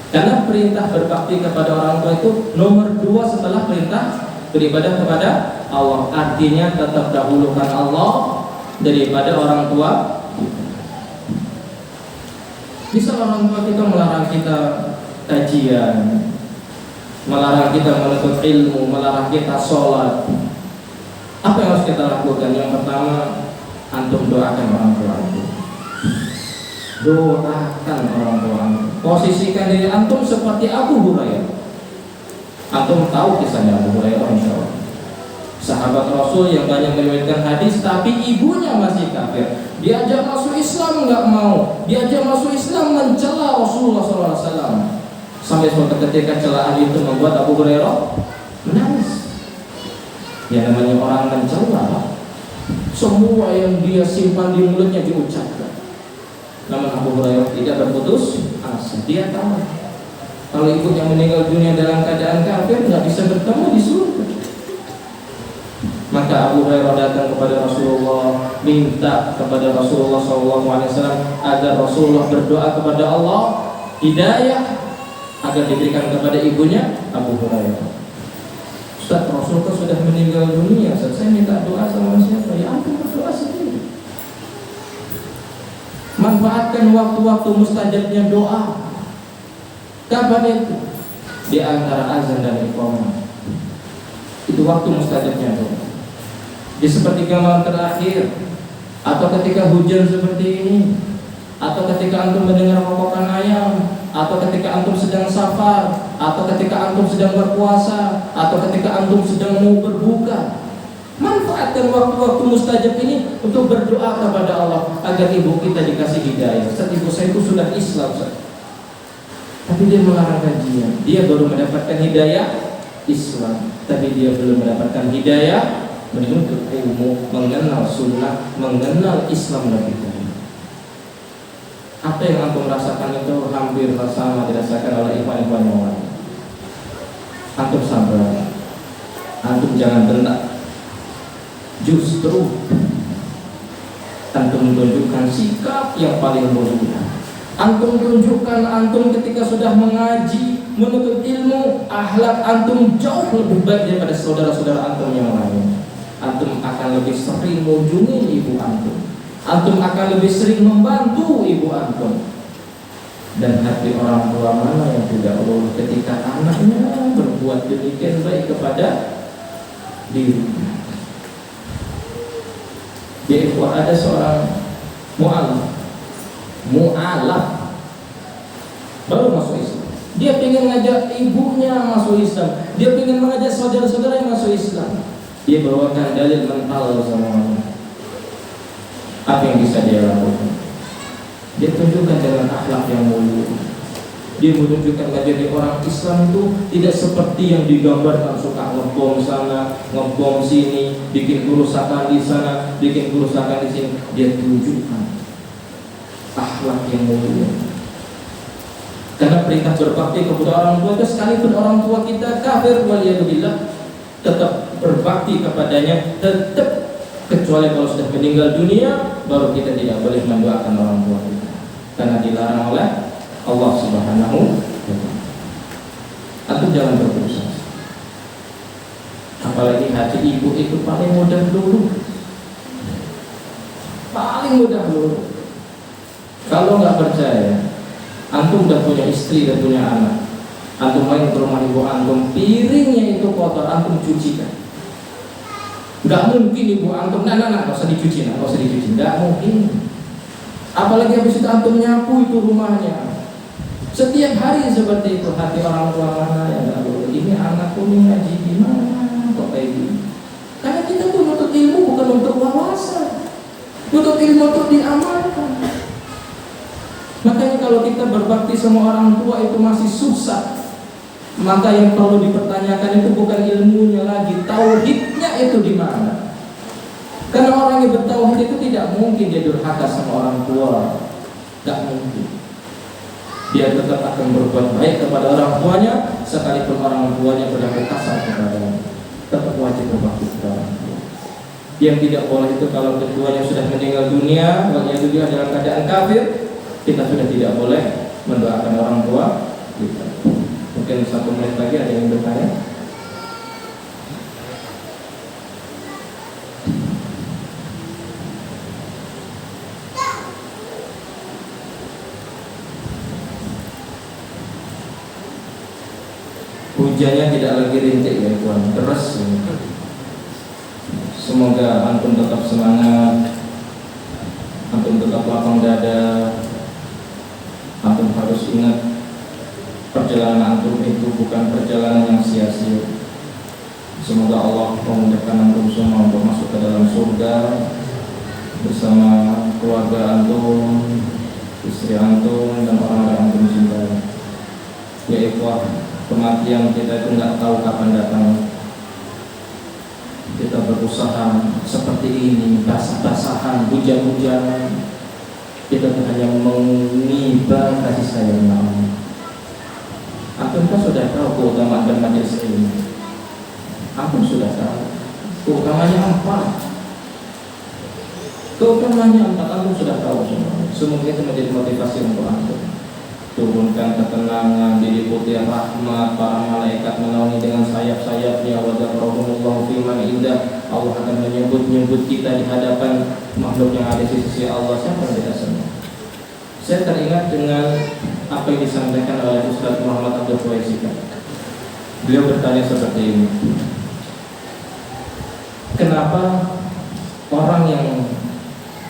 karena perintah berbakti kepada orang tua itu nomor 2 setelah perintah beribadah kepada Allah. Artinya tetap dahulukan Allah daripada orang tua. Bisa orang tua kita melarang kita kajian, melarang kita menuntut ilmu, melarang kita sholat. Apa yang harus kita lakukan? Yang pertama, antum doakan orang tua antum. Doakan orang tua antum. Posisikan diri antum seperti Abu Hurairah. Antum tahu kisahnya Abu Hurairah, insya Allah. Sahabat Rasul yang banyak meriwayatkan hadis, tapi ibunya masih kafir. Diajak masuk Islam nggak mau. Diajak masuk Islam mencela Rasulullah SAW. Sampai suatu ketika celaan itu membuat Abu Hurairah menangis. Ya namanya orang mencela, semua yang dia simpan di mulutnya diucapkan. Namun Abu Hurairah tidak berputus asa. Dia tahu kalau ibu yang meninggal dunia dalam keadaan kafir nggak bisa bertemu di surga. Maka Abu Hurairah datang kepada Rasulullah, minta kepada Rasulullah SAW agar Rasulullah berdoa kepada Allah hidayah agar diberikan kepada ibunya Abu Hurairah. Ustaz, Rasul kan sudah meninggal dunia, saya minta doa sama siapa? Ya aku berdoa sendiri. Manfaatkan waktu-waktu mustajabnya doa. Kapan itu? Di antara azan dan iqamah. Itu waktu mustajabnya doa. Di sepertiga malam terakhir, atau ketika hujan seperti ini, atau ketika antum mendengar kokokan ayam, atau ketika antum sedang safar, atau ketika antum sedang berpuasa, atau ketika antum sedang mau berbuka. Manfaatkan waktu-waktu mustajab ini untuk berdoa kepada Allah agar ibu kita dikasih hidayah. Ustaz, ibu saya itu sudah Islam, Ustaz, tapi dia melarang kajian. Dia baru mendapatkan hidayah Islam, tapi dia belum mendapatkan hidayah menuntut ilmu, mengenal sunnah, mengenal Islam Nabi kita. Apa yang antum rasakan itu hampir sama dirasakan oleh ikhwan-ikhwan yang lain. Antum sabar, antum jangan bentak. Justru antum tunjukkan sikap yang paling mulia. Antum tunjukkan antum ketika sudah mengaji, menuntut ilmu, akhlak antum jauh lebih baik daripada saudara-saudara antum yang lain. Antum akan lebih sering mengunjungi ibu antum. Antum akan lebih sering membantu ibu antum. Dan hati orang tua mana yang tidak luluh ketika anaknya berbuat demikian baik kepada dirinya. Jadi ada seorang mu'alaf baru masuk Islam. Dia ingin ngajak ibunya masuk Islam. Dia ingin mengajak saudara-saudara yang masuk Islam. Dia bawakan dalil mental sama orang. Apa yang bisa dia lakukan? Dia tunjukkan dengan akhlak yang mulia. Dia menunjukkan menjadi orang Islam itu tidak seperti yang digambarkan, suka ngebom sana, ngebom sini, bikin kerusakan di sana, bikin kerusakan di sini. Dia tunjukkan akhlak yang mulia. Karena perintah berbakti kepada orang tua itu, sekalipun orang tua kita kafir waliyadzubillah, tetap berbakti kepadanya, tetap, kecuali kalau sudah meninggal dunia, baru kita tidak boleh mendoakan orang tua kita, karena dilarang oleh Allah Subhanahu wa ta'ala. Atau jangan berputus asa. Apalagi hati ibu itu paling mudah dulu. Paling mudah dulu. Kalau nggak percaya, antum udah punya istri dan punya anak, antum main ke rumah ibu antum, piringnya itu kotor, antum cucikan. Nggak mungkin ibu antum, nggak usah dicuci, nggak mungkin. Apalagi habis itu antum nyapu itu rumahnya. Setiap hari seperti itu, hati orang tua mana yang nggak boleh. Ini anakku nih ngaji gimana kok kayak gini? Karena kita tuh nuntut ilmu bukan untuk wawasan, nuntut ilmu untuk diamalkan. Makanya kalau kita berbakti sama orang tua itu masih susah, maka yang perlu dipertanyakan itu bukan ilmunya lagi, tauhidnya itu di mana. Karena orang yang bertauhid itu tidak mungkin dia durhaka sama orang tua, tidak mungkin. Dia tetap akan berbuat baik kepada orang tuanya, sekalipun orang tuanya berlaku kasar kepadanya, tetap wajib berbakti kepada orang tua. Yang tidak boleh itu kalau keduanya sudah meninggal dunia, bagi dia dalam keadaan kafir, kita sudah tidak boleh mendoakan orang tua kita. Mungkin 1 menit lagi ada yang bertanya. Hujannya tidak lagi rintik ya Tuhan, deras. Semoga antum tetap semangat, antum tetap lapang dada. Antum harus ingat, perjalanan antum itu bukan perjalanan yang sia-sia. Semoga Allah memudahkan antum semua untuk masuk ke dalam surga bersama keluarga antum, istri antum, dan orang-orang antum cintai. Ya ikhwah, kematian kita itu nggak tahu kapan datang. Kita berusaha seperti ini, basah-basahan, hujan-hujanan, kita hanya mengibar kasih sayang Allah. Antum kan sudah tahu keutamaan bermajelis ilmu. Antum sudah tahu keutamanya apa? Keutamanya apa? Antum sudah tahu semua. Semoga itu menjadi motivasi untuk antum. Turunkan ketenangan, diliputi rahmat, para malaikat menaungi dengan sayap-sayapnya. Wa dzakarakumullahu fi man indah. Allah akan menyebut-nyebut kita di hadapan makhluk yang ada di sisi Allah. Siapa kita semua? Saya teringat dengan apa yang disampaikan oleh Ustaz Muhammad Abdul Qaisika. Beliau bertanya seperti ini: kenapa orang yang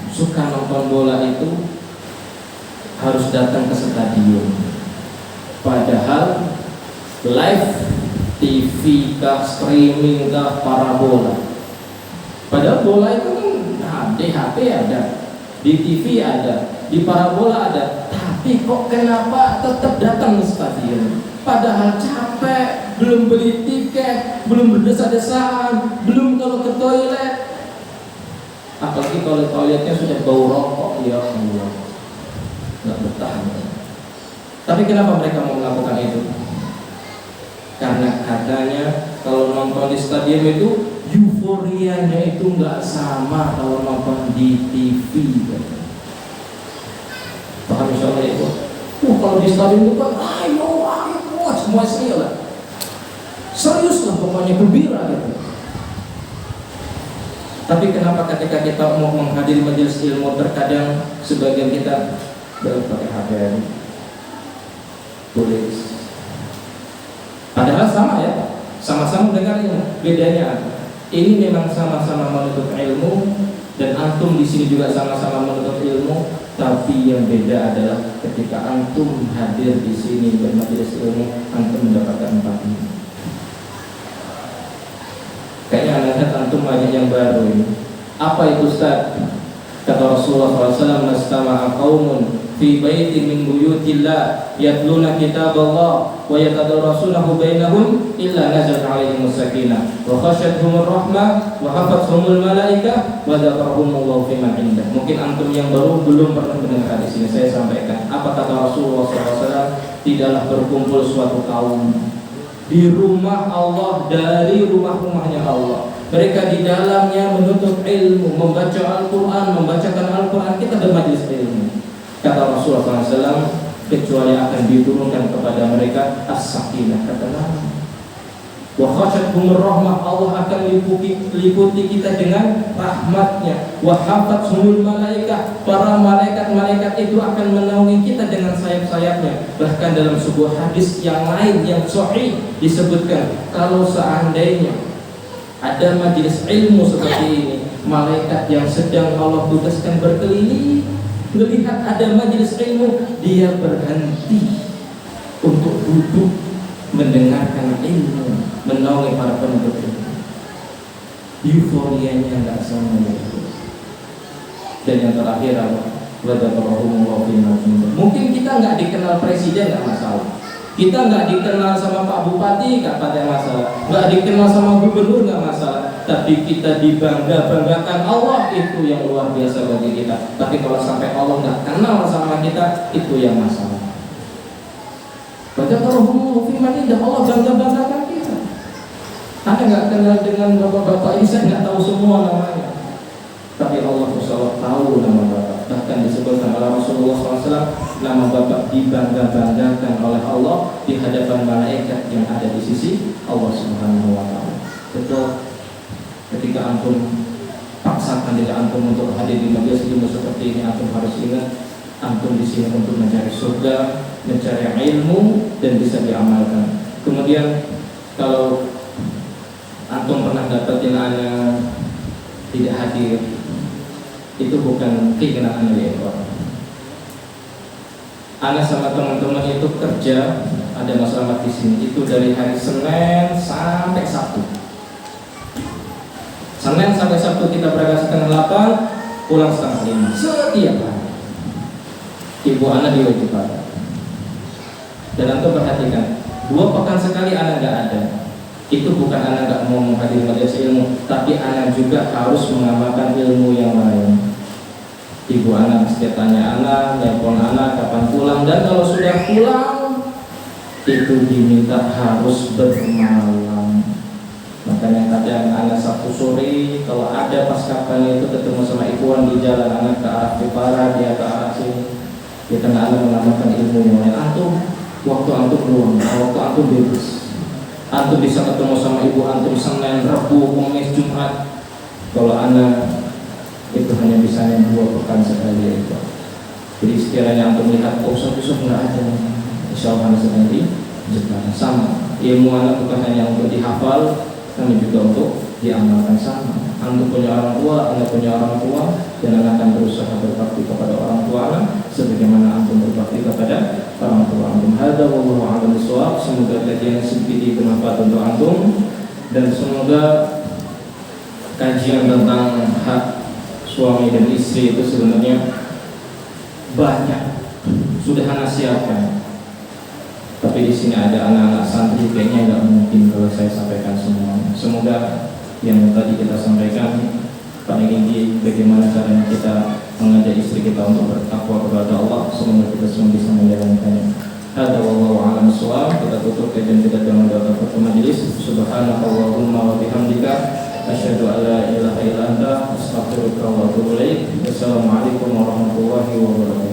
suka nonton bola itu harus datang ke stadion, padahal live TV kah, streaming kah, parabola, padahal bola itu kan di HP ada, di TV ada, di parabola ada, tapi kok kenapa tetap datang ke stadion? Padahal capek, belum beli tiket, belum berdesah-desahan, belum kalau ke toilet, apalagi kalau toiletnya sudah bau rokok, ya Allah, nggak bertahan. Tapi kenapa mereka mau melakukan itu? Karena katanya kalau nonton di stadion itu euforianya itu nggak sama kalau nonton di TV. Paham insyaallah itu? Kalau di stadion itu kan ayo semua serius lah. Serius lah pokoknya, gembira gitu. Tapi kenapa ketika kita mau menghadiri majelis ilmu terkadang sebagian kita pakai HP, tulis. Padahal sama ya, sama-sama dengar ilmu. Bedanya ini memang sama-sama menuntut ilmu, dan antum di sini juga sama-sama menuntut ilmu. Tapi yang beda adalah ketika antum hadir di sini bermajelis ilmu, antum mendapatkan empat ini. Kayaknya anak antum banyak yang baru ini. Apa itu Ustaz? Kata Rasulullah SAW, "Nastama'a qaumun fi baitin min buyutillah yatluna kitaballah wa yatadarasunahu bainahum illa nazalat 'alaihimus sakinah wa khasyathumur rahmah wa hafathumul malaikah wa dzakarahumullahu fi man indah." Mungkin antum yang baru belum pernah mendengar di sini, saya sampaikan. Apa kata Rasulullah SAW? Tidaklah berkumpul suatu kaum di rumah Allah dari rumah-rumahnya Allah. Mereka di dalamnya menuntut ilmu, membaca Al-Quran, membacakan Al-Quran, kita bermajelis ilmu. Kata Rasulullah SAW, kecuali akan diturunkan kepada mereka as-sakinah, ketenangan. Wa khasyathumur rahmah, Allah akan liputi kita dengan rahmatnya. Wa hafathumul malaikah, para malaikat-malaikat itu akan menaungi kita dengan sayap-sayapnya. Bahkan dalam sebuah hadis yang lain yang sahih disebutkan, kalau seandainya ada majelis ilmu seperti ini, malaikat yang sedang Allah tugaskan berkeliling melihat ada majelis ilmu, dia berhenti untuk duduk mendengarkan ilmu, menaungi para penuntut ilmu. Euforianya nggak sama itu. Dan yang terakhir apa? Mungkin kita nggak dikenal presiden nggak masalah, Kita nggak dikenal sama Pak Bupati, nggak ada masalah. Nggak dikenal sama gubernur, nggak masalah. Tapi kita dibangga-banggakan Allah, itu yang luar biasa bagi kita. Tapi kalau sampai Allah nggak kenal sama kita, itu yang masalah. Baca kalau firman ini, Allah bangga-banggakan kita. Anda nggak kenal dengan bapak-bapak ini, saya nggak tahu semua namanya. Tapi Allah SWT tahu nama bapak. Bahkan disebutkan oleh Rasulullah SAW, nama bapak dibangga-banggakan oleh Allah di hadapan malaikat yang ada di sisi Allah Subhanahu Wa Taala. Betul. Ketika antum paksakan diri antum untuk hadir di majelis ilmu seperti ini, antum harus ingat, antum di sini untuk mencari surga, mencari ilmu dan bisa diamalkan. Kemudian kalau antum pernah dapetin ana tidak hadir, itu bukan keinginan anda ya Pak. Anda sama teman-teman itu kerja, ada masalah di sini itu dari hari Senin sampai Sabtu. Senin sampai Sabtu kita berangkat setengah 8, pulang setengah 5 setiap hari. Ibu Anda diwajibkan. Dan antum perhatikan, 2 pekan sekali Anda nggak ada. Itu bukan anak gak mau menghadiri majelis ilmu, tapi anak juga harus mengamalkan ilmu yang lain. Ibu anak setiap tanya anak, telepon anak kapan pulang, dan kalau sudah pulang itu diminta harus bermalam. Makanya kadang anak Sabtu sore kalau ada pas kapan itu ketemu sama ibuan di jalan, anak ke arah Jepara, dia ke arah sini, di tengah anak mengamalkan ilmu yang lain. Antum waktu antum luang, waktu antum bebas. Antum bisa ketemu sama ibu antum Senin, Rabu, Kamis, Jumat. Kalau anak itu hanya bisanya 2 pekan sekali itu. Jadi sekiranya antum lihat, oh besok nggak ada, insya Allah anak sedang di Jepara. Sama, ilmu anak bukan hanya untuk dihafal, namun juga untuk diamalkan. Sama, antum punya orang tua, anak punya orang tua, dan anak akan berusaha berbakti kepada orang tua anak sebagaimana antum berbakti kepada orang tua antum. Hadza wallahu a'lam bishawab. Semoga kajian sedikit bermanfaat untuk antum, dan semoga kajian tentang hak suami dan istri itu sebenarnya banyak sudah anak siapkan. Tapi di sini ada anak-anak santri, kayaknya nggak mungkin kalau saya sampaikan semuanya. Semoga yang tadi kita sampaikan paling tinggi bagaimana caranya kita mengajak istri kita untuk bertakwa kepada Allah. Semoga kita semua bisa menjalankannya. Hadza wallahu a'lam bishawab. Kita tutup kajian kita dengan doa kafaratul majelis. Subhanakallahumma wa bihamdika asyhadu an la ilaha illa anta astaghfiruka wa atubu ilaik. Wassalamualaikum warahmatullahi wabarakatuh.